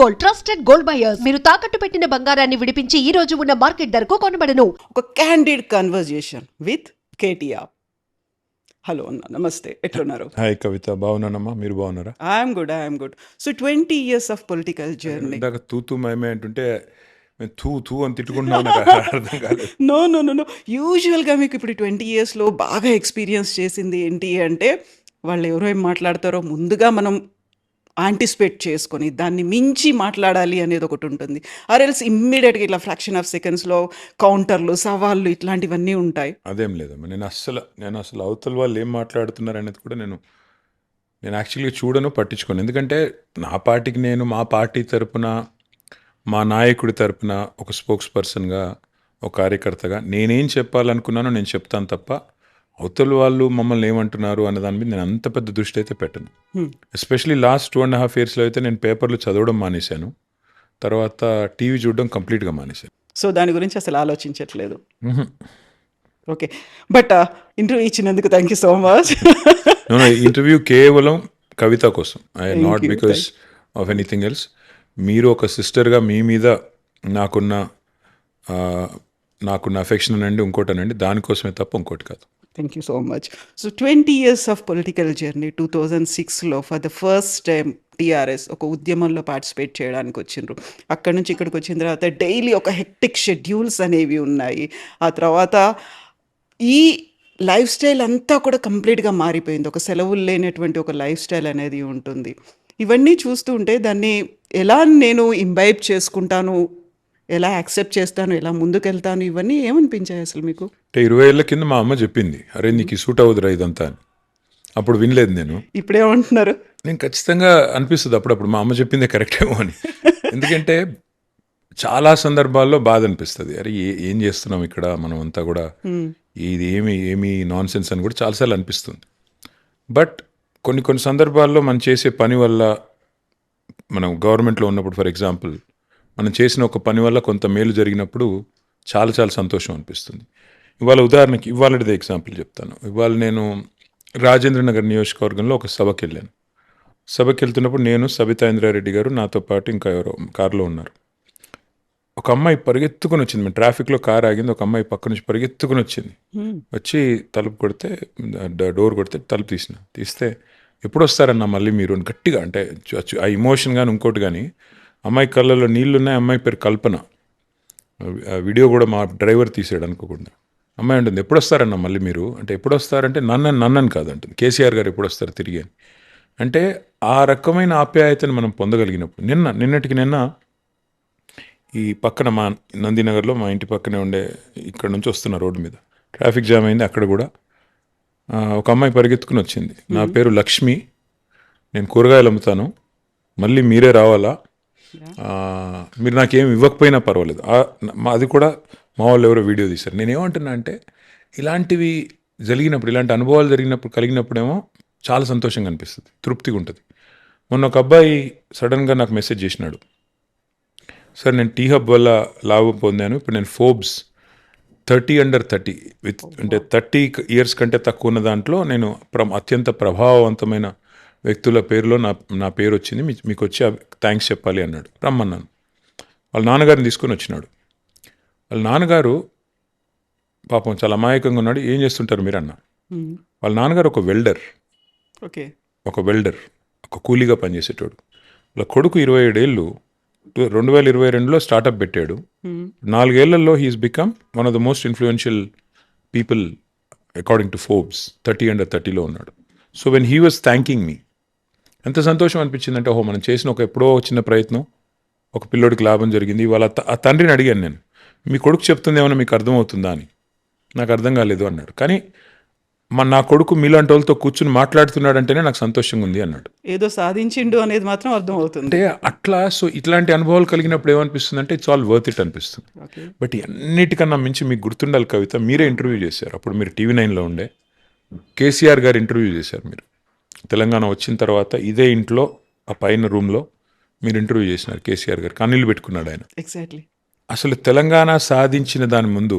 Gold, trusted gold buyers. మీరు తాకట్టు పెట్టిన బంగారాన్ని విడిపించి ఈ రోజు ఉన్న మార్కెట్ ధరకు కొనబడను. ఒక candid conversation with KTR. Hello అన్న, నమస్తే, ఎట్లున్నారు? హాయ్ కవిత, బాగున్నానమ్మా, మీరు బాగున్నారా? I'm good. So 20 years of political journey. ఇందాక తూ మేమే అంటుంటే మేము తూ అని తిట్టుకుంటున్నాం, నాకు అర్థం కాలేదు. నో యూజువల్గా మీకు ఇప్పుడు 20 yearsలో బాగా ఎక్స్పీరియన్స్ చేసింది ఏంటి అంటే, వాళ్ళు ఎవరో ఏం మాట్లాడతారో ముందుగా మనం యాంటిసిపేట్ చేసుకొని దాన్ని మించి మాట్లాడాలి అనేది ఒకటి ఉంటుంది. ఆర్ఎల్స్ ఇమ్మీడియట్గా ఇట్లా ఫ్రాక్షన్ ఆఫ్ సెకండ్స్లో కౌంటర్లు, సవాళ్ళు ఇట్లాంటివన్నీ ఉంటాయి. అదేం లేదమ్మా, నేను అసలు అవతల వాళ్ళు ఏం మాట్లాడుతున్నారు అనేది కూడా నేను యాక్చువల్గా చూడను, పట్టించుకోను. ఎందుకంటే నా పార్టీకి నేను మా పార్టీ తరపున, మా నాయకుడి తరపున ఒక స్పోక్స్ పర్సన్గా, ఒక కార్యకర్తగా నేనేం చెప్పాలనుకున్నానో నేను చెప్తాను తప్ప అవతల వాళ్ళు మమ్మల్ని ఏమంటున్నారు అన్న దాని మీద నేను అంత పెద్ద దృష్టి అయితే పెట్టను. ఎస్పెషలీ లాస్ట్ 2.5 yearsలో అయితే నేను పేపర్లు చదవడం మానేశాను, తర్వాత టీవీ చూడడం కంప్లీట్గా మానేశాను. సో దాని గురించి అసలు ఆలోచించట్లేదు. ఓకే, బట్ ఇంటర్వ్యూ ఇచ్చినందుకు thank you so much. Interview కేవలం కవిత కోసం, not because of anything else. మీరు ఒక సిస్టర్గా మీ మీద నాకున్న అఫెక్షన్ అనండి, ఇంకోటనండి, దానికోసమే తప్ప ఇంకోటి కాదు. Thank you so much. So 20 years of political journey. 2006లో for the first time TRS ఒక ఉద్యమంలో పార్టిసిపేట్ చేయడానికి వచ్చిండ్రు. అక్కడ నుంచి ఇక్కడికి వచ్చిన తర్వాత డైలీ ఒక హెక్టిక్ షెడ్యూల్స్ అనేవి ఉన్నాయి. ఆ తర్వాత ఈ లైఫ్ స్టైల్ అంతా కూడా కంప్లీట్గా మారిపోయింది. ఒక సెలవులు లేనటువంటి ఒక లైఫ్ స్టైల్ అనేది ఉంటుంది. ఇవన్నీ చూస్తూ ఉంటే దాన్ని ఎలా నేను ఇంబైబ్ చేసుకుంటాను, ఎలా యాక్సెప్ట్ చేస్తాను, ఎలా ముందుకెళ్తాను, ఇవన్నీ ఏమనిపించాయి అసలు మీకు? అంటే 20 ఏళ్ళ కింద మా అమ్మ చెప్పింది, అరే నీకు సూట్ అవుదురా ఇదంతా అని. అప్పుడు వినలేదు నేను. ఇప్పుడేమంటున్నారు? నేను ఖచ్చితంగా అనిపిస్తుంది అప్పుడప్పుడు మా అమ్మ చెప్పిందే కరెక్ట్ ఏమో అని. ఎందుకంటే చాలా సందర్భాల్లో బాధ అనిపిస్తుంది, అరే ఏం చేస్తున్నాం ఇక్కడ మనం అంతా కూడా, ఇది ఏమి నాన్ సెన్స్ అని కూడా చాలాసార్లు అనిపిస్తుంది. బట్ కొన్ని సందర్భాల్లో మనం చేసే పని వల్ల, మనం గవర్నమెంట్లో ఉన్నప్పుడు ఫర్ ఎగ్జాంపుల్ మనం చేసిన ఒక పని వల్ల కొంత మేలు జరిగినప్పుడు చాలా సంతోషం అనిపిస్తుంది. ఇవాళ ఉదాహరణకి ఇవాళదే ఎగ్జాంపుల్ చెప్తాను. ఇవాళ నేను రాజేంద్ర నగర్ నియోజకవర్గంలో ఒక సభకి వెళ్ళాను. సభకి వెళ్తున్నప్పుడు నేను, సబితా ఇంద్రారెడ్డి గారు, నాతో పాటు ఇంకా ఎవరో కారులో ఉన్నారు. ఒక అమ్మాయి పరిగెత్తుకుని వచ్చింది, మేము ట్రాఫిక్లో కారు ఆగింది, ఒక అమ్మాయి పక్క నుంచి పరిగెత్తుకుని వచ్చింది. వచ్చి తలుపు కొడితే, డోర్ కొడితే తలుపు తీస్తే ఎప్పుడు వస్తారన్నా మళ్ళీ మీరు అని గట్టిగా, అంటే ఆ ఇమోషన్ కానీ ఇంకోటి కానీ, అమ్మాయి కళ్ళలో నీళ్లున్నాయి. అమ్మాయి పేరు కల్పన. వీడియో కూడా మా డ్రైవర్ తీసాడు అనుకోకుండా. అమ్మాయి ఉంటుంది, ఎప్పుడు వస్తారన్నా మళ్ళీ మీరు అంటే, ఎప్పుడు వస్తారంటే నన్నని కాదు అంటుంది, కేసీఆర్ గారు ఎప్పుడు వస్తారు తిరిగి అని. అంటే ఆ రకమైన ఆప్యాయతను మనం పొందగలిగినప్పుడు, నిన్నటికి ఈ పక్కన మా నందినగర్లో, మా ఇంటి పక్కనే ఉండే, ఇక్కడ నుంచి వస్తున్న రోడ్డు మీద ట్రాఫిక్ జామ్ అయింది. అక్కడ కూడా ఒక అమ్మాయి పరిగెత్తుకుని వచ్చింది, నా పేరు లక్ష్మి, నేను కూరగాయలు అమ్ముతాను, మళ్ళీ మీరే రావాలా, మీరు నాకేం ఇవ్వకపోయినా పర్వాలేదు. అది కూడా మా వాళ్ళు ఎవరో వీడియో తీశారు. నేనేమంటున్నా అంటే, ఇలాంటివి జరిగినప్పుడు, ఇలాంటి అనుభవాలు కలిగినప్పుడేమో చాలా సంతోషంగా అనిపిస్తుంది, తృప్తిగా ఉంటుంది. మొన్న ఒక అబ్బాయి సడన్గా నాకు మెసేజ్ చేసినాడు, సార్ నేను టీ హబ్ వల్ల లాభం పొందాను, ఇప్పుడు నేను ఫోర్బ్స్ 30 under 30 అంటే 30 years కంటే తక్కువ ఉన్న దాంట్లో నేను అత్యంత ప్రభావవంతమైన వ్యక్తుల పేరులో నా పేరు వచ్చింది, మీకు వచ్చి థ్యాంక్స్ చెప్పాలి అన్నాడు. రమ్మన్నాను. వాళ్ళ నాన్నగారిని తీసుకొని వచ్చినాడు. వాళ్ళ నాన్నగారు పాపం చాలా అమాయకంగా ఉన్నాడు. ఏం చేస్తుంటారు మీరు అన్న? వాళ్ళ నాన్నగారు ఒక వెల్డర్, ఒక కూలీగా పనిచేసేటోడు. వాళ్ళ కొడుకు 27 ఏళ్ళు 2022లో స్టార్టప్ పెట్టాడు. 4 ఏళ్లలో he's become one of the most influential people according to Forbes. 30 under 30లో ఉన్నాడు. So when he was thanking me, ఎంత సంతోషం అనిపించిందంటే, ఓహో మనం చేసిన ఒక ఎప్పుడో చిన్న ప్రయత్నం ఒక పిల్లోడికి లాభం జరిగింది. వాళ్ళ ఆ తండ్రిని అడిగాను నేను, మీ కొడుకు చెప్తుంది ఏమన్నా మీకు అర్థమవుతుందా అని. నాకు అర్థం కాలేదు అన్నాడు. కానీ నా కొడుకు మీలాంటి వాళ్ళతో కూర్చుని మాట్లాడుతున్నాడంటేనే నాకు సంతోషంగా ఉంది అన్నాడు. ఏదో సాధించిండు అనేది మాత్రం అర్థమవుతుంది. అంటే అట్లా, సో ఇట్లాంటి అనుభవాలు కలిగినప్పుడు ఏమనిపిస్తుంది అంటే, ఇట్స్ ఆల్ వర్త్ ఇట్ అనిపిస్తుంది. బట్ అన్నిటికన్నా మించి మీకు గుర్తుండాలి కవిత, మీరే ఇంటర్వ్యూ చేశారు, అప్పుడు మీరు TV 9లో ఉండే, కేసీఆర్ గారు ఇంటర్వ్యూ చేశారు. మీరు తెలంగాణ వచ్చిన తర్వాత ఇదే ఇంట్లో ఆ పైన రూమ్లో మీరు ఇంటర్వ్యూ చేసినారు. కేసీఆర్ గారు కన్నీళ్ళు పెట్టుకున్నాడు ఆయన. ఎగ్జాక్ట్లీ. అసలు తెలంగాణ సాధించిన దాని ముందు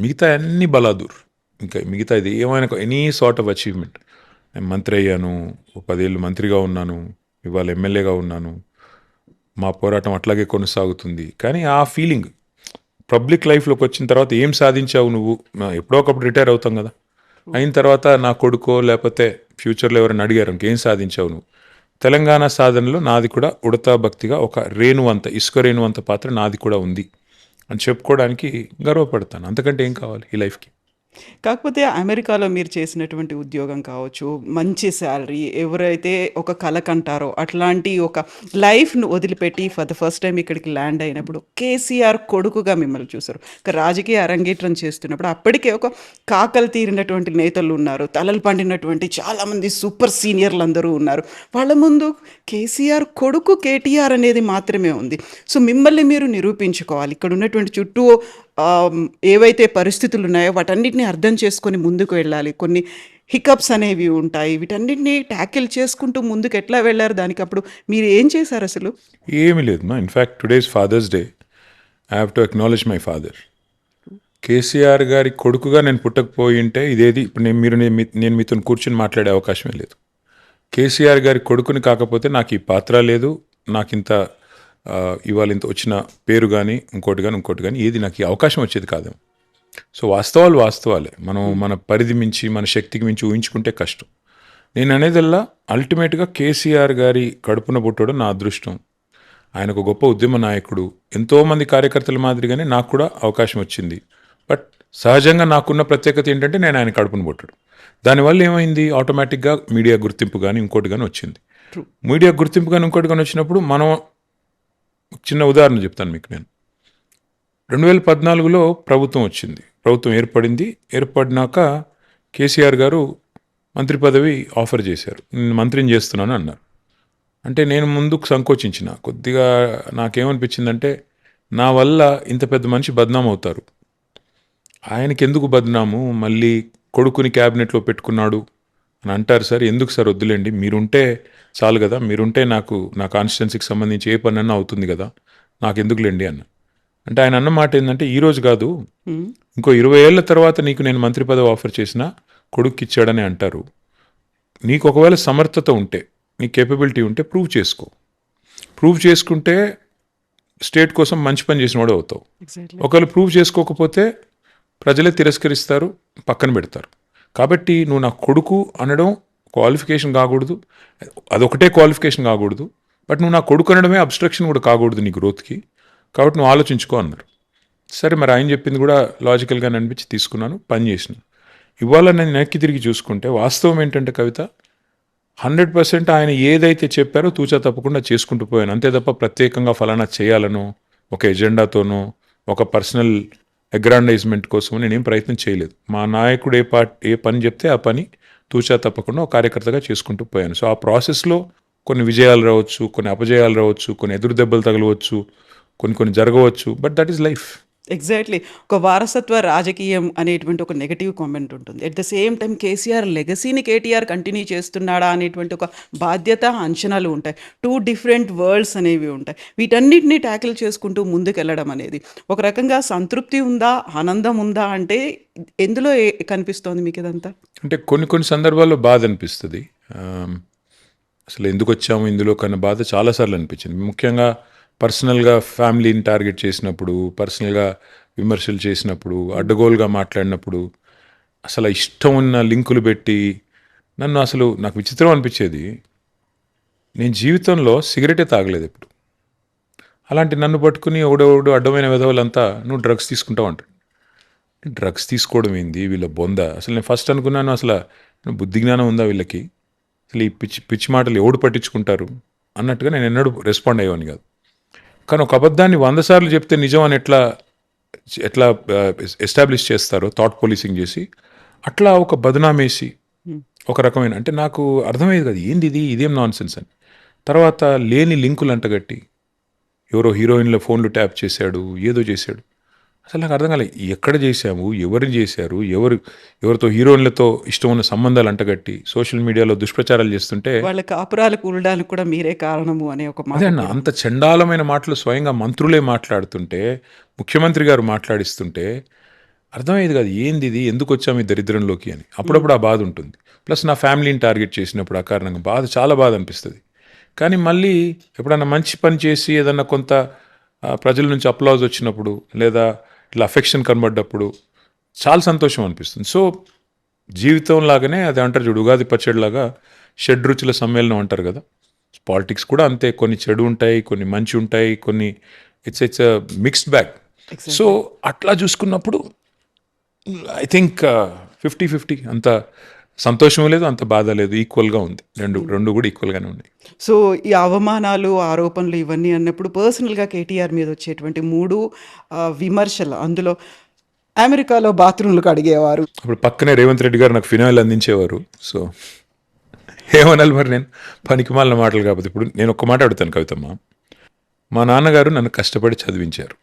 మిగతా అన్ని బలాదూర్, ఇంకా మిగతా ఇది ఏమైనా ఎనీ సార్ట్ ఆఫ్ అచీవ్మెంట్, నేను మంత్రి అయ్యాను, 10 ఏళ్ళు మంత్రిగా ఉన్నాను, ఇవాళ ఎమ్మెల్యేగా ఉన్నాను, మా పోరాటం అట్లాగే కొనసాగుతుంది. కానీ ఆ ఫీలింగ్ పబ్లిక్ లైఫ్లోకి వచ్చిన తర్వాత ఏం సాధించావు నువ్వు, ఎప్పుడో ఒకప్పుడు రిటైర్ అవుతాం కదా, అయిన తర్వాత నా కొడుకో లేకపోతే ఫ్యూచర్లో ఎవరైనా అడిగారు ఇంకేం సాధించావు నువ్వు, తెలంగాణ సాధనలో నాది కూడా ఉడతా భక్తిగా ఒక రేణువంత ఇసుక రేణువంత పాత్ర నాది కూడా ఉంది అని చెప్పుకోవడానికి గర్వపడతాను. అంతకంటే ఏం కావాలి ఈ లైఫ్కి. కాకపోతే అమెరికాలో మీరు చేసినటువంటి ఉద్యోగం కావచ్చు, మంచి శాలరీ, ఎవరైతే ఒక కల కంటారో అట్లాంటి ఒక లైఫ్‌ను వదిలిపెట్టి ఫర్ ద ఫస్ట్ టైమ్ ఇక్కడికి ల్యాండ్ అయినప్పుడు కేసీఆర్ కొడుకుగా మిమ్మల్ని చూసారు. ఒక రాజకీయ అరంగేట్రం చేస్తున్నప్పుడు అప్పటికే ఒక కాకలు తీరినటువంటి నేతలు ఉన్నారు. తలలు పండినటువంటి చాలామంది సూపర్ సీనియర్‌లందరూ ఉన్నారు. వాళ్ళ ముందు కేసీఆర్ కొడుకు కేటీఆర్ అనేది మాత్రమే ఉంది. సో మిమ్మల్ని మీరు నిరూపించుకోవాలి. ఇక్కడ ఉన్నటువంటి చుట్టూ ఏవైతే పరిస్థితులు ఉన్నాయో వాటన్నిటిని అర్థం చేసుకొని ముందుకు వెళ్ళాలి. కొన్ని హికప్స్ అనేవి ఉంటాయి. వీటన్నిటిని ట్యాకిల్ చేసుకుంటూ ముందుకు ఎట్లా వెళ్ళారు? దానికి అప్పుడు మీరు ఏం చేశారు అసలు? ఏమీ లేదు మా. In fact today's father's day. I have to acknowledge my father. KCR గారి కొడుకుగా నేను పుట్టకపోయి ఉంటే ఇదేది ఇప్పుడు నేను మీతో కూర్చొని మాట్లాడే అవకాశమే లేదు. కేసీఆర్ గారి కొడుకుని కాకపోతే నాకు ఈ పాత్ర లేదు, నాకు ఇంత ఇవాళ ఇంత వచ్చిన పేరు కానీ ఇంకోటి కానీ ఏది నాకు ఈ అవకాశం వచ్చేది కాదేమో. సో వాస్తవాలే. మనం మన పరిధి మించి మన శక్తికి మించి ఊహించుకుంటే కష్టం. నేను అనేదల్లా అల్టిమేట్గా కేసీఆర్ గారి కడుపున పుట్టడం నా అదృష్టం. ఆయన ఒక గొప్ప ఉద్యమ నాయకుడు. ఎంతోమంది కార్యకర్తల మాదిరిగానే నాకు కూడా అవకాశం వచ్చింది. బట్ సహజంగా నాకున్న ప్రత్యేకత ఏంటంటే నేను ఆయన కడుపున పుట్టడం. దానివల్ల ఏమైంది, ఆటోమేటిక్గా మీడియా గుర్తింపు కానీ ఇంకోటి కానీ వచ్చింది. మీడియా గుర్తింపు కానీ ఇంకోటి కానీ వచ్చినప్పుడు మనం చిన్న ఉదాహరణ చెప్తాను మీకు. నేను 2014లో ప్రభుత్వం వచ్చింది, ప్రభుత్వం ఏర్పడినాక కేసీఆర్ గారు మంత్రి పదవి ఆఫర్ చేశారు. నేను మంత్రిని చేస్తున్నాను అన్నారు. అంటే నేను ముందుకు సంకోచించిన కొద్దిగా. నాకేమనిపించిందంటే నా వల్ల ఇంత పెద్ద మనిషి బద్నాం అవుతారు, ఆయనకి ఎందుకు బద్నాము, మళ్ళీ కొడుకుని క్యాబినెట్లో పెట్టుకున్నాడు అని అంటారు సార్, ఎందుకు సార్ వద్దులేండి, మీరుంటే చాలు కదా, మీరుంటే నాకు నా కాన్స్టిట్యున్సీకి సంబంధించి ఏ పని అన్నా అవుతుంది కదా, నాకు ఎందుకులేండి అన్న. అంటే ఆయన అన్న మాట ఏంటంటే ఈరోజు కాదు, ఇంకో 20 ఏళ్ల తర్వాత నీకు నేను మంత్రి పదవి ఆఫర్ చేసినా కొడుక్కి ఇచ్చాడని అంటారు. నీకు ఒకవేళ సమర్థత ఉంటే, నీ కేపబిలిటీ ఉంటే ప్రూవ్ చేసుకుంటే స్టేట్ కోసం మంచి పని చేసిన వాడు అవుతావు. ఒకవేళ ప్రూవ్ చేసుకోకపోతే ప్రజలే తిరస్కరిస్తారు, పక్కన పెడతారు. కాబట్టి నువ్వు నా కొడుకు అనడం క్వాలిఫికేషన్ కాకూడదు, అదొకటే క్వాలిఫికేషన్ కాకూడదు, బట్ నువ్వు నా కొడుకు అనడమే అబ్స్ట్రక్షన్ కూడా కాకూడదు నీ గ్రోత్కి. కాబట్టి నువ్వు ఆలోచించుకో అన్నారు. సరే, మరి ఆయన చెప్పింది కూడా లాజికల్గానే అనిపించి తీసుకున్నాను, పని చేసిన. ఇవాళ నేను వెనక్కి తిరిగి చూసుకుంటే వాస్తవం ఏంటంటే కవిత, 100% ఆయన ఏదైతే చెప్పారో తూచా తప్పకుండా చేసుకుంటూ పోయాను. అంతే తప్ప ప్రత్యేకంగా ఫలానా చేయాలనో, ఒక ఎజెండాతోనో, ఒక పర్సనల్ అగ్రాండైజ్మెంట్ కోసం నేనేం ప్రయత్నం చేయలేదు. మా నాయకుడు ఏ పని చెప్తే ఆ పని తూచా తప్పకుండా ఒక కార్యకర్తగా చేసుకుంటూ పోయాను. సో ఆ ప్రాసెస్లో కొన్ని విజయాలు రావచ్చు, కొన్ని అపజయాలు రావచ్చు, కొన్ని ఎదురు దెబ్బలు తగలవచ్చు, కొన్ని జరగవచ్చు, but that is life. Exactly. ఒక వారసత్వ రాజకీయం అనేటువంటి ఒక నెగటివ్ కామెంట్ ఉంటుంది. At the same time KCR లెగసీని కేటీఆర్ కంటిన్యూ చేస్తున్నాడా అనేటువంటి ఒక బాధ్యత, అంచనాలు ఉంటాయి. 2 డిఫరెంట్ వరల్డ్స్ అనేవి ఉంటాయి. వీటన్నిటిని ట్యాకిల్ చేసుకుంటూ ముందుకెళ్ళడం అనేది ఒక రకంగా సంతృప్తి ఉందా, ఆనందం ఉందా అంటే ఎందులో కనిపిస్తోంది మీకు ఇదంతా? అంటే కొన్ని సందర్భాల్లో బాధ అనిపిస్తుంది. అసలు ఎందుకు వచ్చాము ఇందులో కన్నా బాధ చాలాసార్లు అనిపించింది. ముఖ్యంగా పర్సనల్గా ఫ్యామిలీని టార్గెట్ చేసినప్పుడు, పర్సనల్గా విమర్శలు చేసినప్పుడు, అడ్డగోలుగా మాట్లాడినప్పుడు, అసలు ఇష్టం ఉన్న లింకులు పెట్టి నాకు విచిత్రం అనిపించేది. నేను జీవితంలో సిగరెటే తాగలేదు ఎప్పుడు. అలాంటి నన్ను పట్టుకుని ఒకడోడు అడ్డమైన విధవులంతా నువ్వు డ్రగ్స్ తీసుకుంటావు అంటాడు. డ్రగ్స్ తీసుకోవడం ఏంది వీళ్ళ బొంద. అసలు నేను ఫస్ట్ అనుకున్నాను, అసలు బుద్ధి జ్ఞానం ఉందా వీళ్ళకి, అసలు ఈ పిచ్చి మాటలు ఎవడు పట్టించుకుంటారు అన్నట్టుగా నేను ఎన్నడూ రెస్పాండ్ అయ్యేవాని కాదు. కానీ ఒక అబద్ధాన్ని 100 సార్లు చెప్తే నిజం అని ఎట్లా ఎస్టాబ్లిష్ చేస్తారో థాట్ పోలీసింగ్ చేసి, అట్లా ఒక బదనామేసి ఒక రకమైన, అంటే నాకు అర్థమయ్యేది కదా ఏంది ఇదేం నాన్ సెన్స్ అని. తర్వాత లేని లింకులు అంటగట్టి ఎవరో హీరోయిన్ల ఫోన్లు ట్యాప్ చేశాడు, ఏదో చేశాడు. అసలు నాకు అర్థం కాలేదు, ఎక్కడ చేశాము, ఎవరిని చేశారు, ఎవరితో హీరోయిన్లతో ఇష్టం ఉన్న సంబంధాలు అంటగట్టి సోషల్ మీడియాలో దుష్ప్రచారాలు చేస్తుంటే వాళ్ళ కాపురాలు కూలడానికి కూడా మీరే కారణము అనే ఒక మాట. అదే అన్న, అంత చండాలమైన మాటలు స్వయంగా మంత్రులే మాట్లాడుతుంటే, ముఖ్యమంత్రి గారు మాట్లాడిస్తుంటే అర్థమయ్యేది కాదు ఏంది ఇది, ఎందుకు వచ్చాము ఈ దరిద్రంలోకి అని. అప్పుడప్పుడు ఆ బాధ ఉంటుంది. ప్లస్ నా ఫ్యామిలీని టార్గెట్ చేసినప్పుడు ఆ కారణంగా చాలా బాధ అనిపిస్తుంది. కానీ మళ్ళీ ఎప్పుడన్నా మంచి పని చేసి ఏదన్నా కొంత ప్రజల నుంచి అప్లాజ్ వచ్చినప్పుడు లేదా ఇట్లా అఫెక్షన్ కనబడ్డప్పుడు చాలా సంతోషం అనిపిస్తుంది. సో జీవితం లాగానే అది అంటారు చూడు, ఉగాది పచ్చడిలాగా షడ్రుచుల సమ్మేళనం అంటారు కదా. పాలిటిక్స్ కూడా అంతే, కొన్ని చెడు ఉంటాయి, కొన్ని మంచి ఉంటాయి, కొన్ని ఇట్స్ మిక్స్డ్ బ్యాగ్. సో అట్లా చూసుకున్నప్పుడు ఐ థింక్ 50-50, అంత సంతోషం లేదు, అంత బాధ లేదు, ఈక్వల్గా ఉంది. రెండు కూడా ఈక్వల్గానే ఉన్నాయి. సో ఈ అవమానాలు, ఆరోపణలు ఇవన్నీ అన్నప్పుడు పర్సనల్గా కేటీఆర్ మీద వచ్చేటువంటి 3 విమర్శలు, అందులో అమెరికాలో బాత్రూమ్లకు అడిగేవారు. అప్పుడు పక్కనే రేవంత్ రెడ్డి గారు నాకు ఫినాయిల్ అందించేవారు. సో ఏమనాలి మరి, నేను పనికిమాలిన మాటలు కాకపోతే. ఇప్పుడు నేను ఒక్క మాట అడుగుతాను కవితమ్మ. మా నాన్నగారు నన్ను కష్టపడి చదివించారు.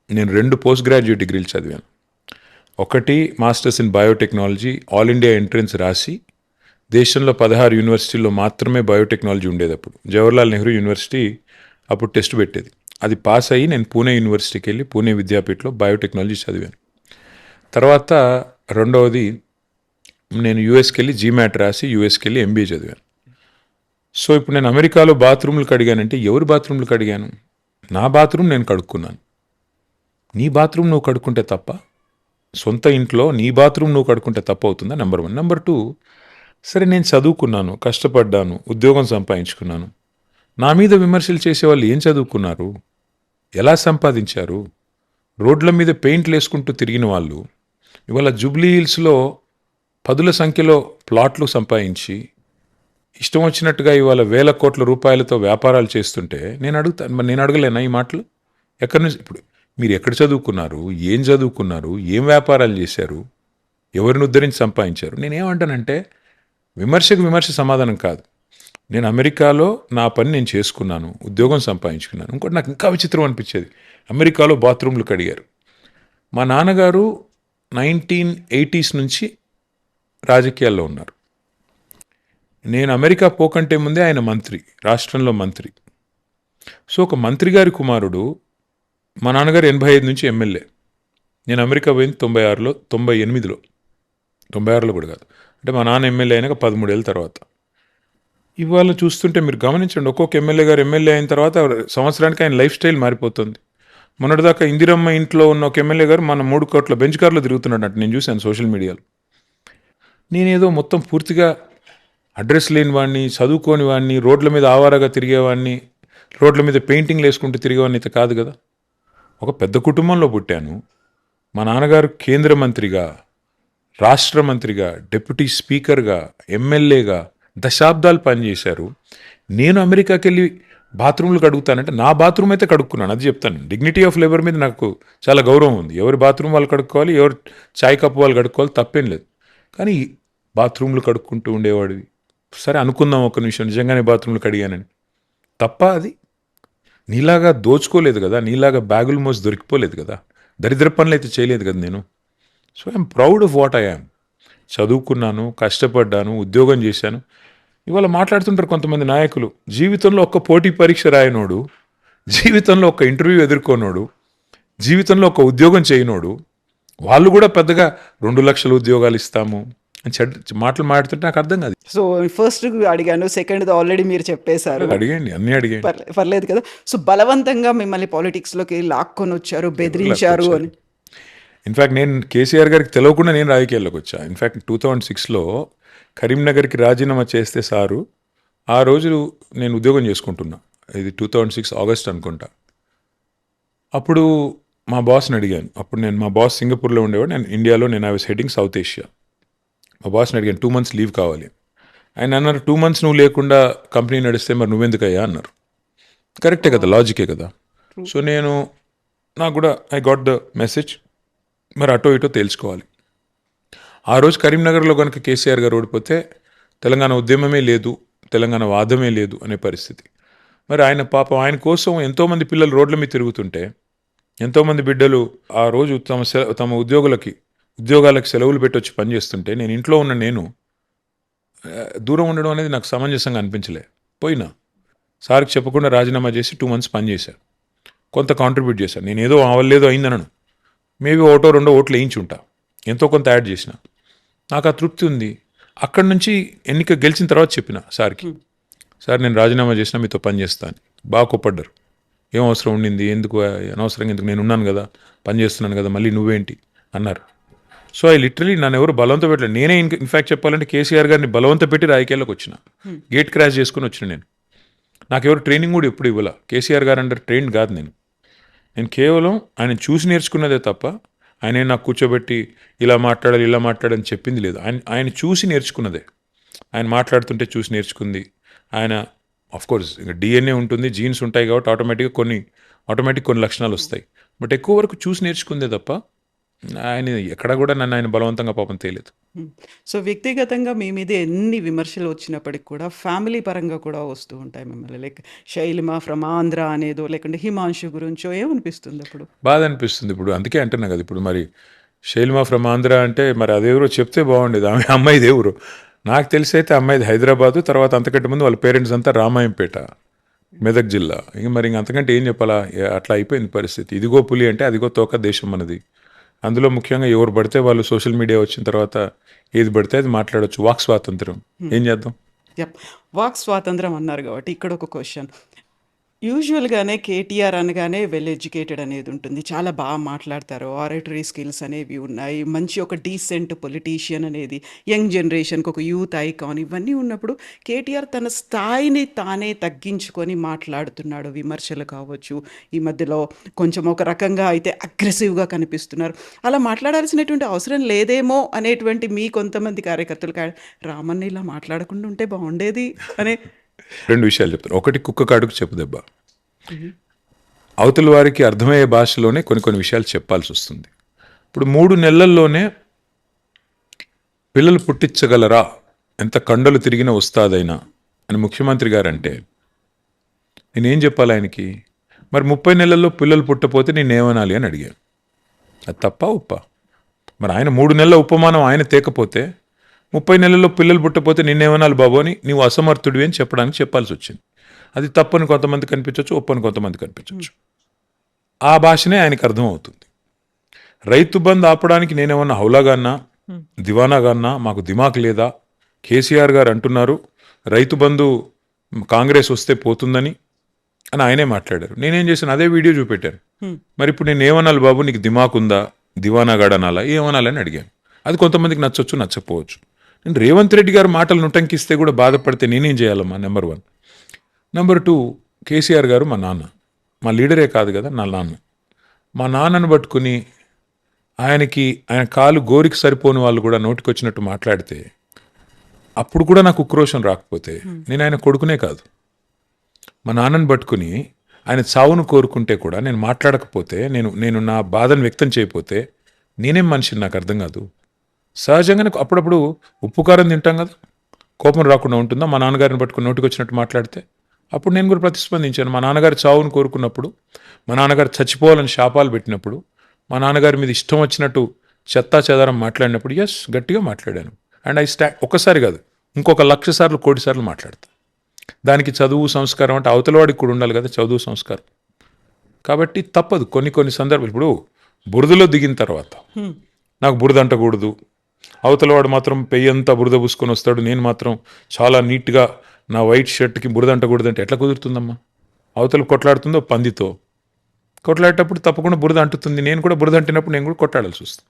నేను 2 పోస్ట్ గ్రాడ్యుయేట్ డిగ్రీలు చదివాను. ఒకటి masters in biotechnology, all India entrance రాసి దేశంలో 16 యూనివర్సిటీల్లో మాత్రమే బయోటెక్నాలజీ ఉండేది. అప్పుడు జవహర్లాల్ నెహ్రూ యూనివర్సిటీ అప్పుడు టెస్ట్ పెట్టేది. అది పాస్ అయ్యి నేను పూణే యూనివర్సిటీకి వెళ్ళి పూణే విద్యాపీఠలో బయోటెక్నాలజీ చదివాను. తర్వాత రెండవది నేను యూఎస్కి వెళ్ళి జీమాట్ రాసి యూఎస్కి వెళ్ళి ఎంబీఏ చదివాను. సో ఇప్పుడు నేను అమెరికాలో బాత్రూమ్లకు అడిగానంటే ఎవరి బాత్రూమ్లకు అడిగాను? నా బాత్రూమ్ నేను కడుక్కున్నాను. నీ బాత్రూమ్ నువ్వు కడుక్కుంటే తప్ప? సొంత ఇంట్లో నీ బాత్రూమ్ నువ్వు కడుక్కుంటే తప్పు అవుతుందా? నెంబర్ 1. నెంబర్ 2, సరే నేను చదువుకున్నాను, కష్టపడ్డాను, ఉద్యోగం సంపాదించుకున్నాను. నా మీద విమర్శలు చేసేవాళ్ళు ఏం చదువుకున్నారు, ఎలా సంపాదించారు? రోడ్ల మీద పెయింట్లు వేసుకుంటూ తిరిగిన వాళ్ళు ఇవాళ జూబ్లీ హిల్స్లో 10ల సంఖ్యలో ప్లాట్లు సంపాదించి ఇష్టం వచ్చినట్టుగా ఇవాళ వేల కోట్ల రూపాయలతో వ్యాపారాలు చేస్తుంటే నేను అడుగుతాను, మరి నేను అడగలేనా ఈ మాటలు? ఎక్కడి నుంచి? ఇప్పుడు మీరు ఎక్కడ చదువుకున్నారు, ఏం చదువుకున్నారు, ఏం వ్యాపారాలు చేశారు, ఎవరిని ఉద్ధరించి సంపాదించారు? నేనేమంటానంటే విమర్శకు విమర్శ సమాధానం కాదు. నేను అమెరికాలో నా పని నేను చేసుకున్నాను, ఉద్యోగం సంపాదించుకున్నాను. ఇంకోటి నాకు ఇంకా విచిత్రం అనిపించేది, అమెరికాలో బాత్రూమ్లు కడిగారు. మా నాన్నగారు 1980s నుంచి రాజకీయాల్లో ఉన్నారు. నేను అమెరికా పోకంటే ముందే ఆయన మంత్రి, రాష్ట్రంలో మంత్రి. సో ఒక మంత్రి గారి కుమారుడు, మా నాన్నగారు 85 నుంచి ఎమ్మెల్యే. నేను అమెరికా పోయింది 96లో, 98లో, 96లో కూడా కాదు, అంటే మా నాన్న ఎమ్మెల్యే అయినాక 13 ఏళ్ళ తర్వాత. ఇవాళ చూస్తుంటే మీరు గమనించండి, ఒక్కొక్క ఎమ్మెల్యే గారు ఎమ్మెల్యే అయిన తర్వాత సంవత్సరానికి ఆయన లైఫ్ స్టైల్ మారిపోతుంది. మొన్నటిదాకా ఇందిరమ్మ ఇంట్లో ఉన్న ఒక ఎమ్మెల్యే గారు మన 3 కోట్ల బెంచ్ కార్లో తిరుగుతున్నాడు, నేను చూశాను సోషల్ మీడియాలో. నేనేదో మొత్తం పూర్తిగా అడ్రస్ లేని వాడిని, చదువుకోని వాడిని, రోడ్ల మీద ఆవారాగా తిరిగేవాడిని, రోడ్ల మీద పెయింటింగ్లు వేసుకుంటూ తిరిగేవాడిని అయితే కాదు కదా. ఒక పెద్ద కుటుంబంలో పుట్టాను. మా నాన్నగారు కేంద్ర మంత్రిగా, రాష్ట్ర మంత్రిగా, డిప్యూటీ స్పీకర్గా, ఎమ్మెల్యేగా దశాబ్దాలు పనిచేశారు. నేను అమెరికాకి వెళ్ళి బాత్రూమ్లు కడుగుతానంటే నా బాత్రూమ్ అయితే కడుక్కున్నాను, అది చెప్తాను. డిగ్నిటీ ఆఫ్ లేబర్ మీద నాకు చాలా గౌరవం ఉంది. ఎవరి బాత్రూమ్ వాళ్ళు కడుక్కోవాలి, ఎవరు చాయ్ కప్పు వాళ్ళు కడుక్కోవాలి, తప్పేం లేదు. కానీ బాత్రూమ్లు కడుక్కుంటూ ఉండేవాడివి. సరే అనుకుందాం ఒక నిమిషం, నిజంగానే బాత్రూమ్లు కడిగానని. తప్ప అది నీలాగా దోచుకోలేదు కదా, నీలాగా బ్యాగులు మోసి దొరికిపోలేదు కదా, దరిద్ర పనులు అయితే చేయలేదు కదా నేను. So I'm proud of what I am. చదువుకున్నాను, కష్టపడ్డాను, ఉద్యోగం చేశాను. ఇవాళ మాట్లాడుతుంటారు కొంతమంది నాయకులు, జీవితంలో ఒక్క పోటీ పరీక్ష రాయనోడు, జీవితంలో ఒక ఇంటర్వ్యూ ఎదుర్కొనోడు, జీవితంలో ఒక ఉద్యోగం చేయనోడు, వాళ్ళు కూడా పెద్దగా 2 లక్షల ఉద్యోగాలు ఇస్తాము అని మాటలు మాట్లాడుతుంటే నాకు అర్థం కాదు. సో ఫస్ట్ అడిగాను, సెకండ్ ఆల్రెడీ మీరు చెప్పేశారు. అడిగండి, అన్నీ అడిగండి, పర్లేదు కదా. సో బలవంతంగా మిమ్మల్ని పాలిటిక్స్లోకి లాక్కొని వచ్చారు, బెదిరించారు అని. ఇన్ఫ్యాక్ట్ నేను కేసీఆర్ గారికి తెలియకుండా నేను రాజకీయాల్లోకి వచ్చా. ఇన్ఫ్యాక్ట్ 2006లో కరీంనగర్కి రాజీనామా చేస్తే సారు, ఆ రోజు నేను ఉద్యోగం చేసుకుంటున్నా. ఇది 2006 ఆగస్ట్ అనుకుంటా. అప్పుడు మా బాస్ని అడిగాను. అప్పుడు మా బాస్ సింగపూర్లో ఉండేవాడు, నేను ఇండియాలో, నేను I was heading south Asia. మా బాస్ని అడిగాను 2 months లీవ్ కావాలి. ఆయన అన్నారు 2 months నువ్వు లేకుండా కంపెనీ నడిస్తే మరి నువ్వెందుకయ్యా అన్నారు. కరెక్టే కదా, లాజికే కదా. సో నాకు కూడా ఐ గాట్ ద మెసేజ్, మరి అటో ఇటో తేల్చుకోవాలి. ఆ రోజు కరీంనగర్లో కనుక కేసీఆర్ గారు ఓడిపోతే తెలంగాణ ఉద్యమమే లేదు, తెలంగాణ వాదమే లేదు అనే పరిస్థితి. మరి ఆయన పాపం, ఆయన కోసం ఎంతోమంది పిల్లలు రోడ్ల మీద తిరుగుతుంటే, ఎంతోమంది బిడ్డలు ఆ రోజు తమ ఉద్యోగాలకు సెలవులు పెట్టొచ్చి పనిచేస్తుంటే, నేను ఇంట్లో ఉన్న నేను దూరం ఉండడం అనేది నాకు సమంజసంగా అనిపించలే. పోయినా సార్కి చెప్పకుండా రాజీనామా చేసి 2 months పనిచేశాను, కొంత కాంట్రిబ్యూట్ చేశాను. నేను ఏదో అవలేదో అయిందనను, మేబీ 1-2 ఓట్లు వేయించి ఉంటా, ఎంతో కొంత యాడ్ చేసిన, నాకు ఆ తృప్తి ఉంది. అక్కడి నుంచి గెలిచిన తర్వాత చెప్పిన సార్కి, సార్ నేను రాజీనామా చేసినా మీతో పని చేస్తాను. బాగా కోప్పడ్డారు. ఏం అవసరం ఉండింది, ఎందుకు అనవసరంగా, ఎందుకు, నేను ఉన్నాను కదా, పని చేస్తున్నాను కదా, మళ్ళీ నువ్వేంటి అన్నారు. సో ఐ లిటరలీ నన్ను ఎవరు బలవంతం పెట్టలేదు. నేనే ఇన్ఫ్యాక్ట్ చెప్పాలంటే కేసీఆర్ గారిని బలవంతం పెట్టి రాజకీయాల్లోకి వచ్చిన. గేట్ క్రాష్ చేసుకుని వచ్చిన నేను. నాకెవరు ట్రైనింగ్ కూడా ఎప్పుడు ఇవ్వాల. కేసీఆర్ గారు అండర్ ట్రైన్ కాదు నేను కేవలం ఆయన చూసి నేర్చుకున్నదే తప్ప ఆయన నాకు కూర్చోబెట్టి ఇలా మాట్లాడని చెప్పింది లేదు. ఆయన చూసి నేర్చుకున్నదే. ఆయన మాట్లాడుతుంటే చూసి నేర్చుకుంది. ఆయన ఆఫ్కోర్స్ ఇంకా డిఎన్ఏ ఉంటుంది, జీన్స్ ఉంటాయి కాబట్టి ఆటోమేటిక్ కొన్ని లక్షణాలు వస్తాయి. బట్ ఎక్కువ వరకు చూసి నేర్చుకుందే తప్ప ఆయన ఎక్కడ కూడా నన్ను ఆయన బలవంతంగా పాపం తేలేదు. సో వ్యక్తిగతంగా మీ మీద ఎన్ని విమర్శలు వచ్చినప్పటికి కూడా ఫ్యామిలీ పరంగా కూడా వస్తూ ఉంటాయి మిమ్మల్ని, లైక్ శైలిమ ఫ్రమ్ ఆంధ్ర అనేదో, లేకుంటే హిమాంశు గురించో, ఏమనిపిస్తుంది అప్పుడు? బాధ అనిపిస్తుంది. ఇప్పుడు అందుకే అంటున్నా కదా, ఇప్పుడు మరి శైలిమ ఫ్రమ్ ఆంధ్ర అంటే మరి అదెవరో చెప్తే బాగుండేది. అమ్మాయిది ఎవరు నాకు తెలిసి అయితే అమ్మాయిది హైదరాబాదు, తర్వాత అంతకంటే ముందు వాళ్ళ పేరెంట్స్ అంతా రామాయంపేట, మెదక్ జిల్లా. మరి అంతకంటే ఏం చెప్పాలా, అట్లా అయిపోయింది పరిస్థితి. ఇదిగో పులి అంటే అదిగో తోక దేశం మనది. అందులో ముఖ్యంగా ఎవరు పడితే వాళ్ళు సోషల్ మీడియా వచ్చిన తర్వాత ఏది పడితే అది మాట్లాడవచ్చు. వాక్ స్వాతంత్రం, ఏం చేద్దాం. వాక్ స్వాతంత్రం అన్నారు కాబట్టి ఇక్కడ ఒక క్వశ్చన్. యూజువల్గానే కేటీఆర్ అనగానే వెల్ ఎడ్యుకేటెడ్ అనేది ఉంటుంది, చాలా బాగా మాట్లాడతారు, ఆరేటరీ స్కిల్స్ అనేవి ఉన్నాయి, మంచి ఒక డీసెంట్ పొలిటీషియన్ అనేది, యంగ్ జనరేషన్కి ఒక యూత్ ఐకాన్, ఇవన్నీ ఉన్నప్పుడు కేటీఆర్ తన స్థాయిని తానే తగ్గించుకొని మాట్లాడుతున్నాడు. విమర్శలు కావచ్చు, ఈ మధ్యలో కొంచెం ఒక రకంగా అయితే అగ్రెసివ్గా కనిపిస్తున్నారు. అలా మాట్లాడాల్సినటువంటి అవసరం లేదేమో అనేటువంటి మీ కొంతమంది కార్యకర్తలు రామన్న ఇలా మాట్లాడకుండా ఉంటే బాగుండేది అనే రెండు విషయాలు చెప్తాను. ఒకటి, కుక్క కాడుకు చెప్పు దెబ్బ. అవతల వారికి అర్థమయ్యే భాషలోనే కొన్ని విషయాలు చెప్పాల్సి వస్తుంది. ఇప్పుడు 3 నెలల్లోనే పిల్లలు పుట్టించగలరా, ఎంత కండలు తిరిగిన వస్తాదైనా అని ముఖ్యమంత్రి గారు అంటే నేనేం చెప్పాలి ఆయనకి? మరి 30 నెలల్లో పిల్లలు పుట్టపోతే నేనేమనాలి అని అడిగాను. అది తప్ప ఉప్ప? మరి ఆయన 3 నెలల ఉపమానం ఆయన తేకపోతే 30 నెలల్లో పిల్లలు పుట్టపోతే నిన్నేమనాలి బాబు అని నీవు అసమర్థుడివి అని చెప్పాల్సి వచ్చింది. అది తప్పని కొంతమంది కనిపించవచ్చు, ఒప్పని కొంతమంది కనిపించవచ్చు. ఆ భాషనే ఆయనకు అర్థమవుతుంది. రైతు బంద్ ఆపడానికి నేనేమన్నా హౌలాగాన్నా, దివానాగాన్నా, మాకు దిమాక్ లేదా? కేసీఆర్ గారు అంటున్నారు రైతు బంధు కాంగ్రెస్ వస్తే పోతుందని అని ఆయనే మాట్లాడారు. నేనేం చేశాను, అదే వీడియో చూపెట్టాను. మరి ఇప్పుడు నేను ఏమనాలి బాబు, నీకు దిమాక్ ఉందా, దివానాగాడు అనాలా, ఏమనాలని అడిగాను. అది కొంతమందికి నచ్చొచ్చు, నచ్చకపోవచ్చు. నేను రేవంత్ రెడ్డి గారు మాటలు నుటంకిస్తే కూడా బాధపడితే నేనేం చేయాలమ్మా? నెంబర్ 1. నెంబర్ 2, కేసీఆర్ గారు మా నాన్న, మా లీడరే కాదు కదా, నా నాన్న. మా నాన్నను పట్టుకుని ఆయన కాలు గోరికి సరిపోని వాళ్ళు కూడా నోటికొచ్చినట్టు మాట్లాడితే అప్పుడు కూడా నాకు ఉక్రోషం రాకపోతే నేను ఆయన కొడుకునే కాదు. మా నాన్నను పట్టుకుని ఆయన చావును కోరుకుంటే కూడా నేను మాట్లాడకపోతే, నేను నా బాధను వ్యక్తం చేయకపోతే నేనేం మనిషిని? నాకు అర్థం కాదు. సహజంగానే అప్పుడప్పుడు ఉప్పు కారం తింటాం కదా, కోపం రాకుండా ఉంటుందా? మా నాన్నగారిని పట్టుకుని నోటికి వచ్చినట్టు మాట్లాడితే అప్పుడు నేను కూడా ప్రతిస్పందించాను. మా నాన్నగారు చావును కోరుకున్నప్పుడు, మా నాన్నగారు చచ్చిపోవాలని శాపాలు పెట్టినప్పుడు, మా నాన్నగారి మీద ఇష్టం వచ్చినట్టు చెత్తా చెదారం మాట్లాడినప్పుడు ఎస్ గట్టిగా మాట్లాడాను. అండ్ ఒక్కసారి కాదు, ఇంకొక 1,00,000 సార్లు, 1,00,00,000 సార్లు మాట్లాడతా. దానికి చదువు సంస్కారం అంటే అవతలవాడికి కూడా ఉండాలి కదా చదువు సంస్కారం. కాబట్టి తప్పదు కొన్ని సందర్భాలు. ఇప్పుడు బురదలో దిగిన తర్వాత నాకు బురద అంటకూడదు, అవతలవాడు మాత్రం పెయ్యంతా బురద పూసుకొని వస్తాడు, నేను మాత్రం చాలా నీట్గా నా వైట్ షర్ట్కి బురద అంటకూడదు అంటే ఎట్లా కుదురుతుందమ్మా? అవతల కొట్లాడుతుందో పందితో, కొట్లాడేటప్పుడు తప్పకుండా బురద అంటుతుంది. నేను కూడా బురద అంటినప్పుడు నేను కూడా కొట్లాడాల్సి వస్తుంది.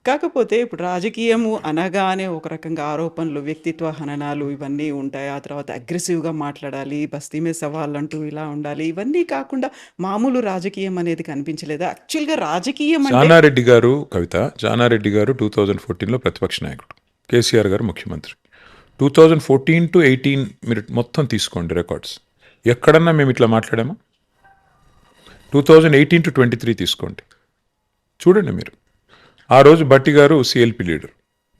కాకపోతే ఇప్పుడు రాజకీయము అనగానే ఒక రకంగా ఆరోపణలు, వ్యక్తిత్వ హననాలు ఇవన్నీ ఉంటాయి. ఆ తర్వాత అగ్రెసివ్గా మాట్లాడాలి, బస్తీ మీద సవాళ్ళు అంటూ ఇలా ఉండాలి. ఇవన్నీ కాకుండా మామూలు రాజకీయం అనేది కనిపించలేదు. యాక్చువల్గా రాజకీయం అంటే జానారెడ్డి గారు 2014లో ప్రతిపక్ష నాయకుడు, కేసీఆర్ గారు ముఖ్యమంత్రి. 2014 to 18 మీరు మొత్తం తీసుకోండి రికార్డ్స్, ఎక్కడన్నా మేము ఇట్లా మాట్లాడామా? 2018 to 23 తీసుకోండి, చూడండి మీరు. ఆ రోజు భట్టి గారు సిఎల్పి లీడర్,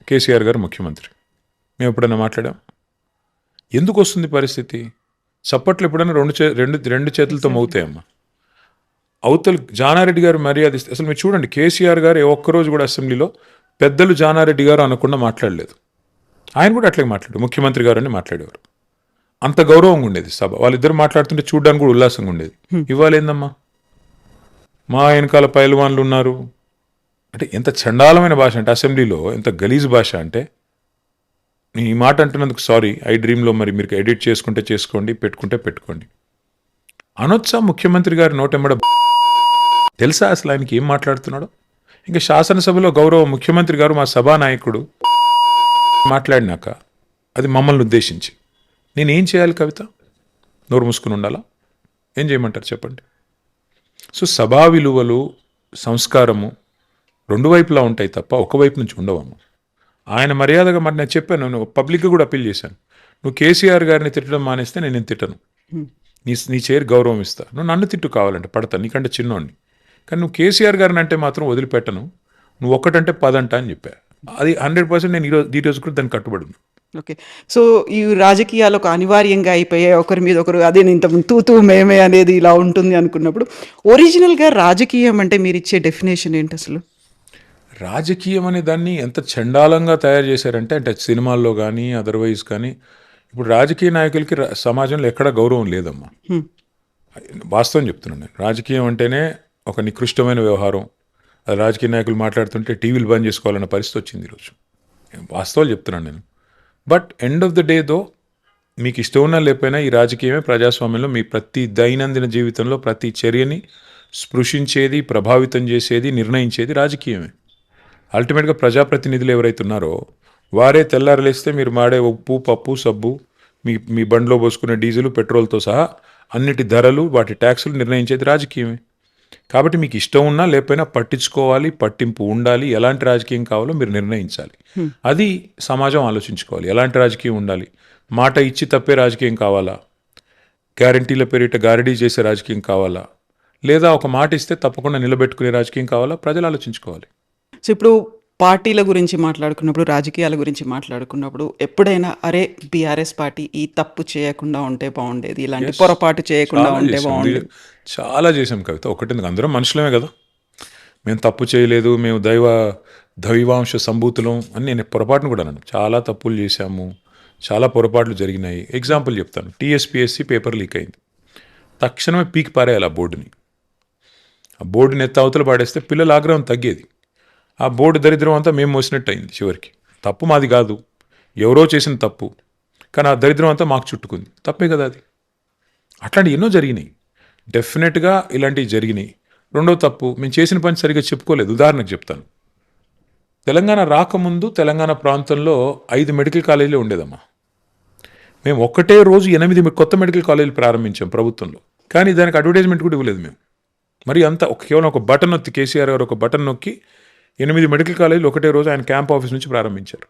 కేసీఆర్ గారు ముఖ్యమంత్రి. మేము ఎప్పుడైనా మాట్లాడాం? ఎందుకు వస్తుంది పరిస్థితి? చప్పట్లు ఎప్పుడైనా రెండు చేతులతో మోగుతాయమ్మా. అవతల జానారెడ్డి గారు మర్యాద ఇస్తే అసలు మీరు చూడండి, కేసీఆర్ గారు ఏ ఒక్కరోజు కూడా అసెంబ్లీలో పెద్దలు జానారెడ్డి గారు అనకుండా మాట్లాడలేదు. ఆయన కూడా అట్లాగే మాట్లాడు, ముఖ్యమంత్రి గారు అని మాట్లాడేవారు. అంత గౌరవంగా ఉండేది సభ. వాళ్ళిద్దరు మాట్లాడుతుంటే చూడడానికి కూడా ఉల్లాసంగా ఉండేది. ఇవాళ ఏందమ్మా, మా వెనకాల పైల్వాన్లు ఉన్నారు అంటే ఎంత చండాలమైన భాష అంటే, అసెంబ్లీలో ఎంత గలీజ్ భాష అంటే నేను ఈ మాట అంటున్నందుకు సారీ. ఐ డ్రీమ్లో మరి మీరు ఎడిట్ చేసుకుంటే చేసుకోండి, పెట్టుకుంటే పెట్టుకోండి. అనొచ్చా ముఖ్యమంత్రి గారి నోటెమ్మడ తెలుసా అసలు ఆయనకి ఏం మాట్లాడుతున్నాడో? ఇంకా శాసనసభలో గౌరవ ముఖ్యమంత్రి గారు మా సభానాయకుడు మాట్లాడినాక అది మమ్మల్ని ఉద్దేశించి నేనేం చేయాలి కవిత? నోరు మూసుకుని ఉండాలా? ఏం చేయమంటారు చెప్పండి? సో సభా విలువలు, సంస్కారము రెండు వైపులా ఉంటాయి తప్ప ఒకవైపు నుంచి ఉండవమ్మ. ఆయన మర్యాదగా మరి నేను చెప్పాను, నేను పబ్లిక్గా కూడా అప్పీల్ చేశాను. నువ్వు కేసీఆర్ గారిని తిట్టడం మానేస్తే నేను తిట్టను, నీ చేరు గౌరవం ఇస్తా. నువ్వు నన్ను తిట్టు కావాలంటే పడతా, నీకంటే చిన్నోడిని. కానీ నువ్వు కేసీఆర్ గారిని అంటే మాత్రం వదిలిపెట్టను, నువ్వు ఒక్కటంటే 10 అంట అని చెప్పా. అది 100% నేను ఈ రోజు కూడా దాన్ని కట్టుబడి. ఓకే. సో ఈ రాజకీయాలు ఒక అనివార్యంగా అయిపోయాయి, ఒకరి మీద ఒకరు అదే ఇంతకుముందు తూతూ మేమే అనేది ఇలా ఉంటుంది అనుకున్నప్పుడు ఒరిజినల్గా రాజకీయం అంటే మీరు ఇచ్చే డెఫినేషన్ ఏంటి అసలు? రాజకీయం అనే దాన్ని ఎంత చండాలంగా తయారు చేశారంటే, అంటే సినిమాల్లో కానీ అదర్వైజ్ కానీ ఇప్పుడు రాజకీయ నాయకులకి సమాజంలో ఎక్కడ గౌరవం లేదమ్మా. వాస్తవం చెప్తున్నాను నేను. రాజకీయం అంటేనే ఒక నికృష్టమైన వ్యవహారం. అది రాజకీయ నాయకులు మాట్లాడుతుంటే టీవీలు బంద్ చేసుకోవాలన్న పరిస్థితి వచ్చింది ఈరోజు. వాస్తవాలు చెప్తున్నాను నేను. But end of the day though మీకు ఇష్టం ఉన్నా లేకపోయినా ఈ రాజకీయమే ప్రజాస్వామ్యంలో మీ ప్రతి దైనందిన జీవితంలో ప్రతి చర్యని స్పృశించేది, ప్రభావితం చేసేది, నిర్ణయించేది రాజకీయమే. అల్టిమేట్గా ప్రజాప్రతినిధులు ఎవరైతే ఉన్నారో వారే తెల్లారలేస్తే మీరు మాడే ఉప్పు, పప్పు, సబ్బు, మీ బండిలో పోసుకునే డీజిల్, పెట్రోల్తో సహా అన్నిటి ధరలు, వాటి ట్యాక్సులు నిర్ణయించేది రాజకీయమే. కాబట్టి మీకు ఇష్టం ఉన్నా లేకపోయినా పట్టించుకోవాలి, పట్టింపు ఉండాలి. ఎలాంటి రాజకీయం కావాలో మీరు నిర్ణయించాలి. అది సమాజం ఆలోచించుకోవాలి. ఎలాంటి రాజకీయం ఉండాలి? మాట ఇచ్చి తప్పే రాజకీయం కావాలా? గ్యారంటీల పేరిట గారడీ చేసే రాజకీయం కావాలా? లేదా ఒక మాట ఇస్తే తప్పకుండా నిలబెట్టుకునే రాజకీయం కావాలా? ప్రజలు ఆలోచించుకోవాలి. సో ఇప్పుడు పార్టీల గురించి మాట్లాడుకున్నప్పుడు, రాజకీయాల గురించి మాట్లాడుకున్నప్పుడు ఎప్పుడైనా అరే బీఆర్ఎస్ పార్టీ ఈ తప్పు చేయకుండా ఉంటే బాగుండేది, ఇలాంటి పొరపాటు చేయకుండా ఉంటే బాగుండేది? చాలా చేసాం కవిత. ఒకటి అందరం మనుషులమే కదా, మేము తప్పు చేయలేదు, మేము దైవాంశ సంభూతులం అని నేను పొరపాటును కూడా అన్నాను. చాలా తప్పులు చేశాము, చాలా పొరపాట్లు జరిగినాయి. ఎగ్జాంపుల్ చెప్తాను. టీఎస్పీఎస్సీ పేపర్ లీక్ అయింది. తక్షణమే పీకి పారేయాలి ఆ బోర్డుని. ఆ బోర్డుని ఎత్త అవతల పాడేస్తే పిల్లల ఆగ్రహం తగ్గేది. ఆ బోర్డు దరిద్రం అంతా మేము మోసినట్టు అయింది. చివరికి తప్పు మాది కాదు, ఎవరో చేసిన తప్పు, కానీ ఆ దరిద్రం అంతా మాకు చుట్టుకుంది. తప్పే కదా అది. అట్లాంటివి ఎన్నో జరిగినాయి. డెఫినెట్గా ఇలాంటివి జరిగినాయి. రెండో తప్పు, మేము చేసిన పని సరిగ్గా చెప్పుకోలేదు. ఉదాహరణకు చెప్తాను. తెలంగాణ రాకముందు తెలంగాణ ప్రాంతంలో 5 మెడికల్ కాలేజీలు ఉండేదమ్మా. మేము ఒక్కటే రోజు 8 కొత్త మెడికల్ కాలేజీలు ప్రారంభించాం ప్రభుత్వంలో. కానీ దానికి అడ్వర్టైజ్మెంట్ కూడా ఇవ్వలేదు మేము. మరి అంత కేవలం ఒక బటన్ నొక్కి, కేసీఆర్ గారు ఒక బటన్ నొక్కి 8 మెడికల్ కాలేజీలు ఒకటే రోజు ఆయన క్యాంప్ ఆఫీస్ నుంచి ప్రారంభించారు.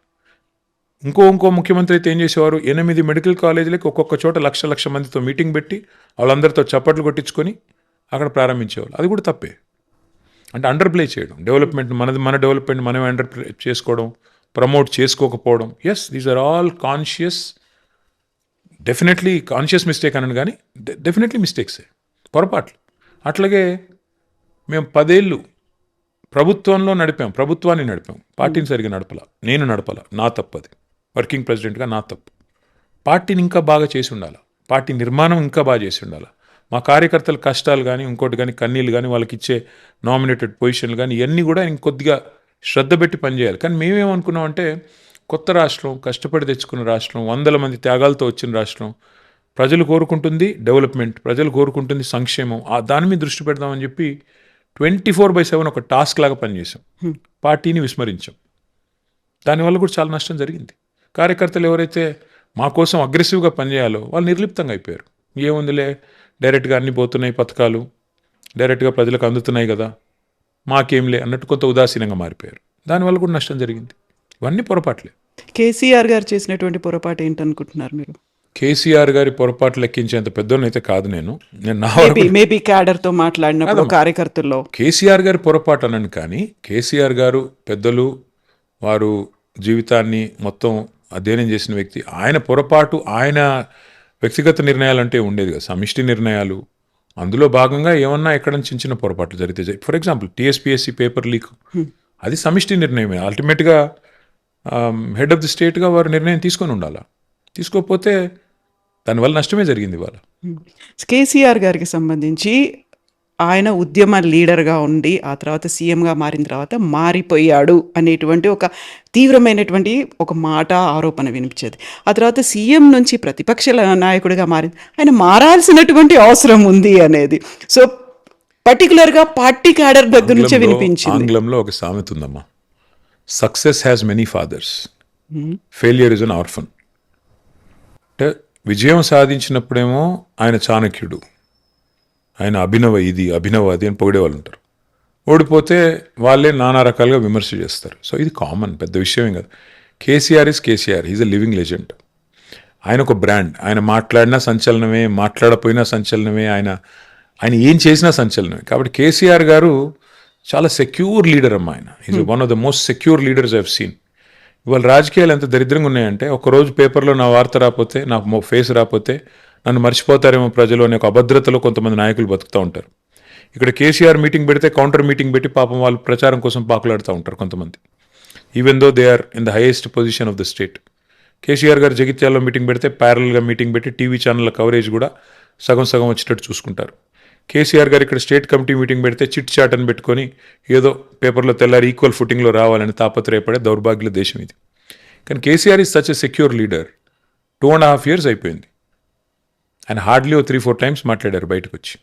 ఇంకో ముఖ్యమంత్రి అయితే ఏం చేసేవారు? 8 మెడికల్ కాలేజీలకి ఒక్కొక్క చోట లక్ష మందితో మీటింగ్ పెట్టి వాళ్ళందరితో చప్పట్లు కొట్టించుకొని అక్కడ ప్రారంభించేవాళ్ళు. అది కూడా తప్పే. అంటే అండర్ ప్లే చేయడం, డెవలప్మెంట్ మన డెవలప్మెంట్ మనమే అండర్ ప్లే చేసుకోవడం, ప్రమోట్ చేసుకోకపోవడం. Yes, these are all conscious, definitely conscious mistake అన్నాను, కానీ డెఫినెట్లీ మిస్టేక్సే, పొరపాట్లు. అట్లాగే మేము 10 ఏళ్ళు ప్రభుత్వాన్ని నడిపాం, పార్టీని సరిగ్గా నేను నడపాల, నా తప్పది. వర్కింగ్ ప్రెసిడెంట్గా నా తప్పు. పార్టీని ఇంకా బాగా చేసి ఉండాలి, పార్టీ నిర్మాణం ఇంకా బాగా చేసి ఉండాలి. మా కార్యకర్తల కష్టాలు కానీ ఇంకోటి కానీ కన్నీళ్ళు కానీ వాళ్ళకి ఇచ్చే నామినేటెడ్ పొజిషన్లు కానీ ఇవన్నీ కూడా ఇంకొద్దిగా శ్రద్ధ పెట్టి పనిచేయాలి. కానీ మేమేమనుకున్నామంటే కొత్త రాష్ట్రం, కష్టపడి తెచ్చుకున్న రాష్ట్రం, 100 మంది త్యాగాలతో వచ్చిన రాష్ట్రం, ప్రజలు కోరుకుంటుంది డెవలప్మెంట్, ప్రజలు కోరుకుంటుంది సంక్షేమం, దాని మీద దృష్టి పెడదామని చెప్పి 24/7 ఒక టాస్క్ లాగా పనిచేసాం. పార్టీని విస్మరించాం. దానివల్ల కూడా చాలా నష్టం జరిగింది. కార్యకర్తలు ఎవరైతే మా కోసం అగ్రెసివ్గా పనిచేయాలో వాళ్ళు నిర్లిప్తంగా అయిపోయారు. ఏముందిలే, డైరెక్ట్గా అన్ని పోతున్నాయి పథకాలు, డైరెక్ట్గా ప్రజలకు అందుతున్నాయి కదా, మాకేంలే అన్నట్టు కొంత ఉదాసీనంగా మారిపోయారు. దానివల్ల కూడా నష్టం జరిగింది. ఇవన్నీ పొరపాట్లే. కేసీఆర్ గారు చేసినటువంటి పొరపాటు ఏంటనుకుంటున్నారు మీరు? కేసీఆర్ గారి పొరపాటు లెక్కించేంత పెద్దోనైతే కాదు నేను మేబీ క్యాడర్తో మాట్లాడినప్పుడు కార్యకర్తల్లో కేసీఆర్ గారి పొరపాటు అన్నాను. కానీ కేసీఆర్ గారు పెద్దలు, వారు జీవితాన్ని మొత్తం అధ్యయనం చేసిన వ్యక్తి. ఆయన పొరపాటు, ఆయన వ్యక్తిగత నిర్ణయాలు అంటే ఉండేది కదా, సమిష్టి నిర్ణయాలు. అందులో భాగంగా ఏమన్నా ఎక్కడ చిన్న పొరపాట్లు జరిగితే, for example TSPSC paper leak, అది సమిష్టి నిర్ణయమే. అల్టిమేట్గా హెడ్ ఆఫ్ ది స్టేట్గా వారు నిర్ణయం తీసుకొని ఉండాలా. తీసుకోకపోతే దానివల్ల నష్టమే జరిగింది ఇవాళ. కేసీఆర్ గారికి సంబంధించి ఆయన ఉద్యమ లీడర్‌గా ఉండి, ఆ తర్వాత సీఎంగా మారిన తర్వాత మారిపోయాడు అనేటువంటి ఒక తీవ్రమైనటువంటి ఒక మాట, ఆరోపణ వినిపించేది. ఆ తర్వాత సీఎం నుంచి ప్రతిపక్ష నాయకుడిగా ఆయన మారాల్సినటువంటి అవసరం ఉంది అనేది. సో, పర్టిక్యులర్‌గా పార్టీ క్యాడర్ దగ్గర నుంచే వినిపించింది. ఆంగ్లంలో ఒక సామెత ఉందమ్మా, success has many fathers, failure is an orphan. అంటే విజయం సాధించినప్పుడేమో ఆయన చాణక్యుడు, ఆయన అభినవ ఇది అభినవ అది అని పొగిడేవాళ్ళు ఉంటారు. ఓడిపోతే వాళ్ళే నానా రకాలుగా విమర్శ చేస్తారు. సో ఇది కామన్, పెద్ద విషయమే కదా. KCR is KCR, is a living legend. ఆయన ఒక బ్రాండ్. ఆయన మాట్లాడినా సంచలనమే, మాట్లాడపోయినా సంచలనమే, ఆయన ఏం చేసినా సంచలనమే. కాబట్టి కేసీఆర్ గారు చాలా సెక్యూర్ లీడర్ అమ్మా. ఆయన is one of the most secure leaders I have seen. ఇవాళ రాజకీయాలు ఎంత దరిద్రంగా ఉన్నాయంటే, ఒకరోజు పేపర్లో నా వార్త రాకపోతే, నా ఫేస్ రాకపోతే నన్ను మర్చిపోతారేమో ప్రజలు అనే ఒక అభద్రతలో కొంతమంది నాయకులు బతుకుతూ ఉంటారు. ఇక్కడ కేసీఆర్ మీటింగ్ పెడితే కౌంటర్ మీటింగ్ పెట్టి పాపం వాళ్ళు ప్రచారం కోసం పాకులాడుతూ ఉంటారు కొంతమంది, even though they are in the highest position of the state. KCR గారు జగిత్యాలలో మీటింగ్ పెడితే ప్యారల్గా మీటింగ్ పెట్టి టీవీ ఛానళ్ళ కవరేజ్ కూడా సగం సగం వచ్చేటట్టు చూసుకుంటారు. కేసీఆర్ గారు ఇక్కడ స్టేట్ కమిటీ మీటింగ్ పెడితే చిట్ చాట్ అని పెట్టుకొని ఏదో పేపర్లో తెల్లారి ఈక్వల్ ఫుటింగ్లో రావాలని తాపత్రయపడే దౌర్భాగ్య దేశం ఇది. కానీ KCR is such a secure leader. 2.5 years అయిపోయింది. ఆయన హార్డ్లీ 3-4 times మాట్లాడారు బయటకు వచ్చి.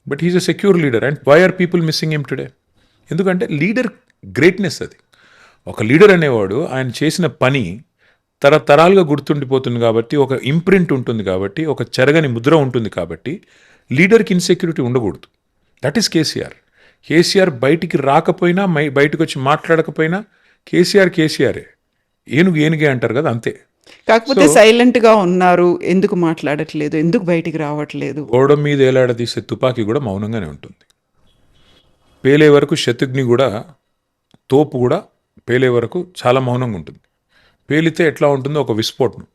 But he's a secure leader. And why are people missing him today? ఎందుకంటే లీడర్ గ్రేట్నెస్ అది. ఒక లీడర్ అనేవాడు ఆయన చేసిన పని తరతరాలుగా గుర్తుండిపోతుంది కాబట్టి, ఒక ఇంప్రింట్ ఉంటుంది కాబట్టి, ఒక చెరగని ముద్ర ఉంటుంది కాబట్టి లీడర్కి ఇన్సెక్యూరిటీ ఉండకూడదు. That is KCR. కేసీఆర్ బయటికి రాకపోయినా, బయటకు వచ్చి మాట్లాడకపోయినా కేసీఆరే. ఏనుగే అంటారు కదా, అంతే. కాకపోతే సైలెంట్‌గా ఉన్నారు. ఎందుకు మాట్లాడట్లేదు? ఎందుకు బయటికి రావట్లేదు? గోడ మీద ఏలాడదీసే తుపాకీ కూడా మౌనంగానే ఉంటుంది. పేలే వరకు శత్రుఘ్ని కూడా, తోపు కూడా పేలే వరకు చాలా మౌనంగా ఉంటుంది. పేలితే ఎట్లా ఉంటుందో ఒక విస్ఫోటనం.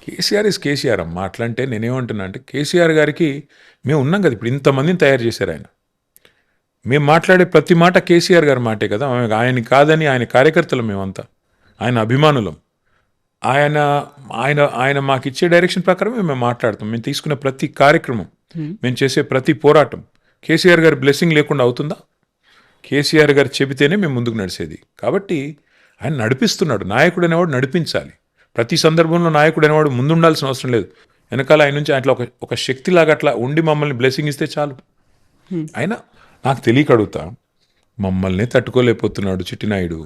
కేసీఆర్ ఇస్ కేసీఆర్ అమ్మా. అట్లా అంటే నేనేమంటున్నా అంటే, కేసీఆర్ గారికి మేము ఉన్నాం కదా, ఇప్పుడు ఇంతమందిని తయారు చేశారు ఆయన. మేము మాట్లాడే ప్రతి మాట కేసీఆర్ గారి మాటే కదా. ఆయన కాదని, ఆయన కార్యకర్తలు మేమంతా, ఆయన అభిమానులం. ఆయన మాకు ఇచ్చే డైరెక్షన్ ప్రకారమే మేము మాట్లాడతాం. మేము తీసుకునే ప్రతి కార్యక్రమం, మేము చేసే ప్రతి పోరాటం కేసీఆర్ గారి బ్లెస్సింగ్ లేకుండా అవుతుందా? కేసీఆర్ గారు చెబితేనే మేము ముందుకు నడిచేది. కాబట్టి ఆయన నడిపిస్తున్నాడు. నాయకుడు అనేవాడు నడిపించాలి. ప్రతి సందర్భంలో నాయకుడు అనేవాడు ముందు ఉండాల్సిన అవసరం లేదు. వెనకాల ఆయన నుంచి అట్లా ఒక శక్తిలాగా అట్లా ఉండి మమ్మల్ని బ్లెస్సింగ్ ఇస్తే చాలు. ఆయన నాకు తెలియక అడుగుతా, మమ్మల్ని తట్టుకోలేకపోతున్నాడు చిట్టినాయుడు.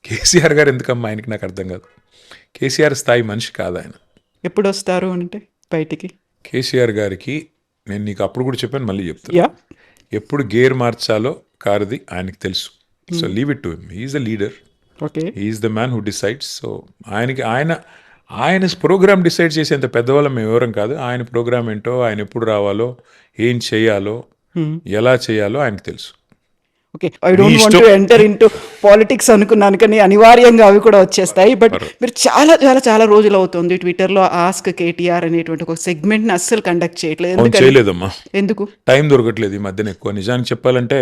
కేసీఆర్ గారు ఎందుకమ్మా ఆయనకి? నాకు అర్థం కాదు. కేసీఆర్ స్థాయి మనిషి కాదు ఆయన. ఎప్పుడు వస్తారు అంటే బయటికి? కేసీఆర్ గారికి నేను నీకు అప్పుడు కూడా చెప్పాను, మళ్ళీ చెప్తాను. ఎప్పుడు గేర్ మార్చాలో కారుది ఆయనకి తెలుసు. So leave it to him. He's the leader, he's the man who decides. So ఆయన ప్రోగ్రామ్ డిసైడ్ చేసేంత పెద్దవాళ్ళం మేము ఎవరం కాదు. ఆయన ప్రోగ్రామ్ ఏంటో, ఆయన ఎప్పుడు రావాలో, ఏం చేయాలో, ఎలా చేయాలో ఆయనకు తెలుసు. Okay, I don't want to enter into politics అనుకున్నాను, కానీ అనివార్యంగా అవి కూడా వచ్చేస్తాయి. బట్ మీరు చాలా చాలా చాలా రోజులు అవుతుంది ట్విట్టర్లో ఆస్క్ కేటీఆర్ అనేటువంటి ఒక సెగ్మెంట్ని అస్సలు కండక్ట్ చేయట్లేదు. చేయలేదమ్మా. ఎందుకు? టైం దొరకట్లేదు ఈ మధ్యన ఎక్కువ. నిజానికి చెప్పాలంటే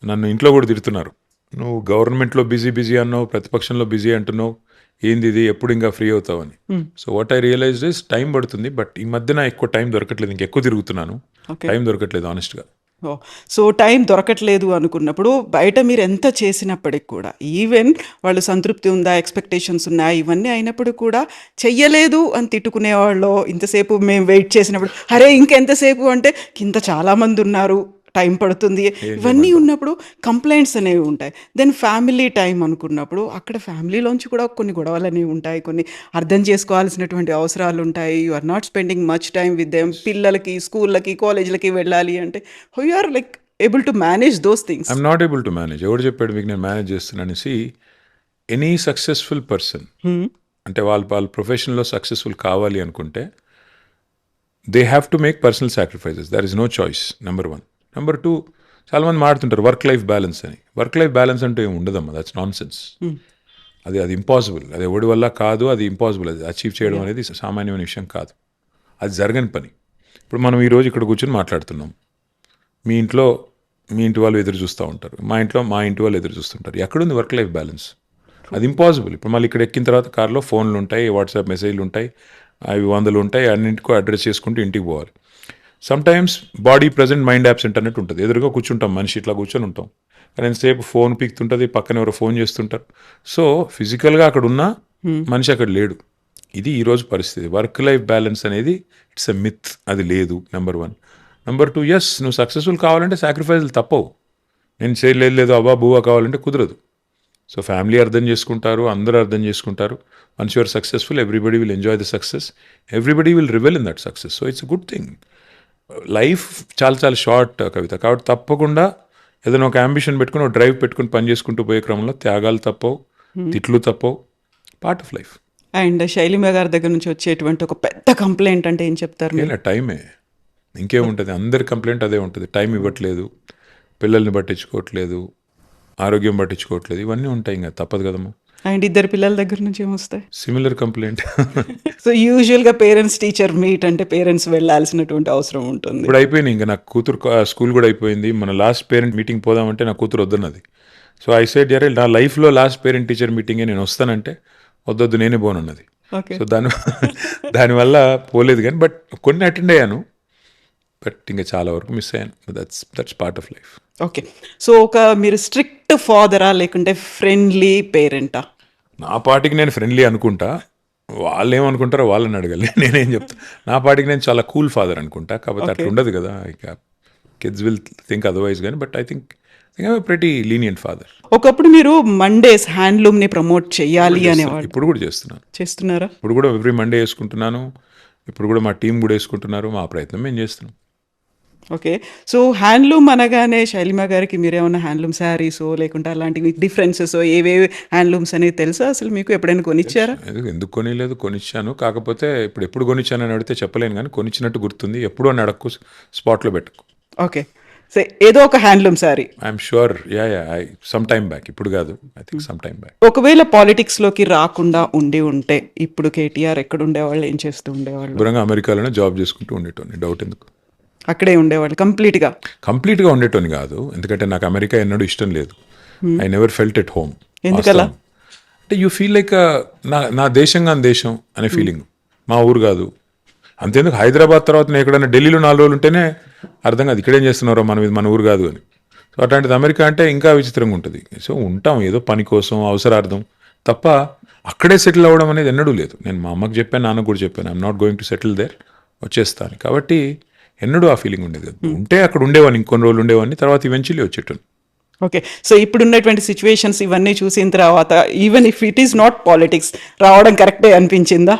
నన్ను ఇంట్లో కూడా తిడుతున్నారు. నువ్వు గవర్నమెంట్లో బిజీ అన్నావు, ప్రతిపక్షంలో బిజీ అంటున్నావు, ఏంది ఇది, ఎప్పుడు ఇంకా ఫ్రీ అవుతావని. So what I realized is time పడుతుంది. బట్ ఈ మధ్యన ఎక్కువ టైం దొరకట్లేదు, ఇంకెక్కువ తిరుగుతున్నాను, టైం దొరకట్లేదు ఆనెస్ట్గా. సో టైం దొరకట్లేదు అనుకున్నప్పుడు బయట మీరు ఎంత చేసినప్పటికి కూడా, ఈవెన్ వాళ్ళు సంతృప్తి ఉందా, ఎక్స్పెక్టేషన్స్ ఉన్నాయా, ఇవన్నీ అయినప్పుడు కూడా చెయ్యలేదు అని తిట్టుకునేవాళ్ళు. ఇంతసేపు మేము వెయిట్ చేసినప్పుడు అరే ఇంకెంతసేపు అంటే కింద చాలామంది ఉన్నారు, టైం పడుతుంది, ఇవన్నీ ఉన్నప్పుడు కంప్లైంట్స్ అనేవి ఉంటాయి. దెన్ ఫ్యామిలీ టైం అనుకున్నప్పుడు అక్కడ ఫ్యామిలీలోంచి కూడా కొన్ని గొడవలు అనేవి ఉంటాయి, కొన్ని అర్థం చేసుకోవాల్సినటువంటి అవసరాలు ఉంటాయి. You are not spending much time with them. పిల్లలకి స్కూళ్ళకి కాలేజీలకి వెళ్ళాలి అంటే how you are like able to manage those things? I'm not able to manage. ఎవరు చెప్పాడు మీకు నేను మేనేజ్ చేస్తున్నాను? ఎనీ సక్సెస్ఫుల్ పర్సన్ అంటే వాళ్ళ ప్రొఫెషన్లో సక్సెస్ఫుల్ కావాలి అనుకుంటే they have to make personal sacrifices. There is no choice. Number 1. Number 2, చాలామంది మాడుతుంటారు వర్క్ లైఫ్ బ్యాలెన్స్ అని. వర్క్ లైఫ్ బ్యాలెన్స్ అంటే ఏమి ఉండదమ్మా. That's nonsense. అది ఇంపాసిబుల్. అది ఎవడి వల్ల కాదు, అది ఇంపాసిబుల్. అది అచీవ్ చేయడం అనేది సామాన్యమైన విషయం కాదు, అది జరగని పని. ఇప్పుడు మనం ఈరోజు ఇక్కడ కూర్చొని మాట్లాడుతున్నాం. మీ ఇంటి వాళ్ళు ఎదురు చూస్తూ ఉంటారు, మా ఇంటి వాళ్ళు ఎదురు చూస్తుంటారు. ఎక్కడుంది వర్క్ లైఫ్ బ్యాలెన్స్? అది ఇంపాసిబుల్. ఇప్పుడు మళ్ళీ ఇక్కడ ఎక్కిన తర్వాత కార్లో ఫోన్లు ఉంటాయి, వాట్సాప్ మెసేజ్లు ఉంటాయి, అవి 100 ఉంటాయి, అన్నింటికో అడ్రస్ చేసుకుంటూ ఇంటికి పోవాలి. Some times body present mind absent అన్నట్టు ఉంటుంది. ఎదురుగా కూర్చుంటాం, మనిషి ఇట్లా కూర్చొని ఉంటాం, కానీ ఎంతసేపు ఫోన్ పీక్తుంటుంది, పక్కన ఎవరో ఫోన్ చేస్తుంటారు. సో ఫిజికల్గా అక్కడ ఉన్న మనిషి అక్కడ లేడు. ఇది ఈరోజు పరిస్థితి. వర్క్ లైఫ్ బ్యాలెన్స్ అనేది ఇట్స్ ఎ మిత్, అది లేదు. నెంబర్ 1. నెంబర్ 2, ఎస్ నువ్వు సక్సెస్ఫుల్ కావాలంటే సాక్రిఫైస్లు తప్పవు. నేను చేయలేదు అవ్వా బువ్వా కావాలంటే కుదరదు. సో ఫ్యామిలీ అర్థం చేసుకుంటారు, అందరూ అర్థం చేసుకుంటారు. Once you're successful, everybody will enjoy the success, everybody will revel in that success. So it's a good thing. Life చాలా చాలా షార్ట్ కవిత, కాబట్టి తప్పకుండా ఏదైనా ఒక అంబిషన్ పెట్టుకుని, ఒక డ్రైవ్ పెట్టుకుని పని చేసుకుంటూ పోయే క్రమంలో త్యాగాలు తప్పవు, తిట్లు తప్పవు, part of life. And Shailima గారి దగ్గర నుంచి వచ్చేటువంటి ఒక పెద్ద కంప్లైంట్ అంటే ఏం చెప్తారు మీరు? టైమే, ఇంకేముంటుంది, అందరి కంప్లైంట్ అదే ఉంటుంది. టైం ఇవ్వట్లేదు, పిల్లల్ని పట్టించుకోవట్లేదు, ఆరోగ్యం పట్టించుకోవట్లేదు, ఇవన్నీ ఉంటాయి, ఇంకా తప్పదు కదమ్మా. అండ్ ఇద్దరు పిల్లల దగ్గర నుంచి ఏమొస్తాయి? Similar complaint. సో యూజువల్గా పేరెంట్స్ టీచర్ మీట్ అంటే పేరెంట్స్ వెళ్ళాల్సినటువంటి అవసరం ఉంటుంది. ఇప్పుడు అయిపోయింది, ఇంకా నాకు కూతురు స్కూల్ కూడా అయిపోయింది. మన లాస్ట్ పేరెంట్ మీటింగ్ పోదామంటే నా కూతురు వద్దన్నది. సో ఐ సెడ్ జరే నా లైఫ్లో లాస్ట్ పేరెంట్ టీచర్ మీటింగే నేను వస్తానంటే వద్దొద్దు నేనే పోనన్నది. ఓకే. సో దానివల్ల పోలేదు, కానీ బట్ కొన్ని అటెండ్ అయ్యాను, బట్ ఇంకా చాలా వరకు మిస్ అయ్యాను. That's part of life. Okay. So ఒక మీరు స్ట్రిక్ట్ ఫాదరా లేకుంటే ఫ్రెండ్లీ పేరెంటా? నా పాటికి నేను ఫ్రెండ్లీ అనుకుంటా, వాళ్ళు ఏమనుకుంటారో వాళ్ళని అడగాలి, నేనేం చెప్తా. నా పాటికి నేను చాలా కూల్ ఫాదర్ అనుకుంటా, కాబట్టి అట్లా ఉండదు కదా, ఇక కిడ్స్ విల్ థింక్ అదర్వైజ్, కానీ but I think pretty lenient father. ఒకప్పుడు మీరు మండేస్ హ్యాండ్లూమ్ని ప్రమోట్ చేయాలి అనేవాడు, ఇప్పుడు కూడా చేస్తున్నారా? ఇప్పుడు కూడా ఎవ్రీ మండే వేసుకుంటున్నాను. ఇప్పుడు కూడా మా టీం కూడా వేసుకుంటున్నారు. మా ప్రయత్నం మేము చేస్తున్నాం. ఓకే. సో హ్యాండ్లూమ్ అనగానే శైలిమ గారికి మీరేమన్నా హ్యాండ్లూమ్ శారీసో లేకుంటే అలాంటివి డిఫరెన్సెస్ ఏవేవి హ్యాండ్లూమ్స్ అనేది తెలుసా అసలు మీకు? ఎప్పుడైనా కొనిచ్చారా? ఎందుకు కొనిలేదు, కొనిచ్చాను. కాకపోతే ఇప్పుడు ఎప్పుడు కొనిచ్చాను అని అడిగితే చెప్పలేను, కానీ కొనిచ్చినట్టు గుర్తుంది. ఎప్పుడు అని అడక్కు, స్పాట్లో పెట్టుకో. ఓకే. సో ఏదో ఒక handloom sari I'm sure, some time back, ఇప్పుడు కాదు, I think some time back. ఒకవేళ పాలిటిక్స్లోకి రాకుండా ఉంటే ఇప్పుడు కేటీఆర్ ఎక్కడ ఉండేవాళ్ళు, ఏం చేస్తూ ఉండేవాళ్ళు? దూరంగా అమెరికాలోనే జాబ్ చేసుకుంటూ ఉండేటోని. డౌట్ ఎందుకు? అక్కడే ఉండేవాళ్ళు కంప్లీట్గా ఉండేటోని కాదు, ఎందుకంటే నాకు అమెరికా ఎన్నడూ ఇష్టం లేదు. I never felt at home. ఎందుకలా? అంటే యూ ఫీల్ లైక్ నా దేశంగా దేశం అనే ఫీలింగ్, మా ఊరు కాదు. అంతేందుకు హైదరాబాద్ తర్వాత నేను ఎక్కడైనా ఢిల్లీలో 4 రోజులు ఉంటేనే అర్థం కాదు ఇక్కడేం చేస్తున్నారో, మన ఊరు కాదు అని. సో అట్లాంటిది అమెరికా అంటే ఇంకా విచిత్రంగా ఉంటుంది. సో ఉంటాం ఏదో పని కోసం, అవసరార్థం తప్ప అక్కడే సెటిల్ అవ్వడం అనేది ఎన్నడూ లేదు. నేను మా అమ్మకి చెప్పాను, నాన్నకు కూడా చెప్పాను, I'm not going to settle there, వచ్చేస్తాను. కాబట్టి ఎన్నడూ ఆ ఫీలింగ్ ఉండేది. ఉంటే అక్కడ ఉండేవాడిని, ఇంకొన్ని రోజులు ఉండేవాడిని, తర్వాత ఈవెన్చువల్లీ వచ్చేటోని. ఓకే. సో ఇప్పుడు ఉన్నటువంటి సిచ్యువేషన్స్ ఇవన్నీ చూసిన తర్వాత even if it is not politics రావడం కరెక్టే అనిపించిందా?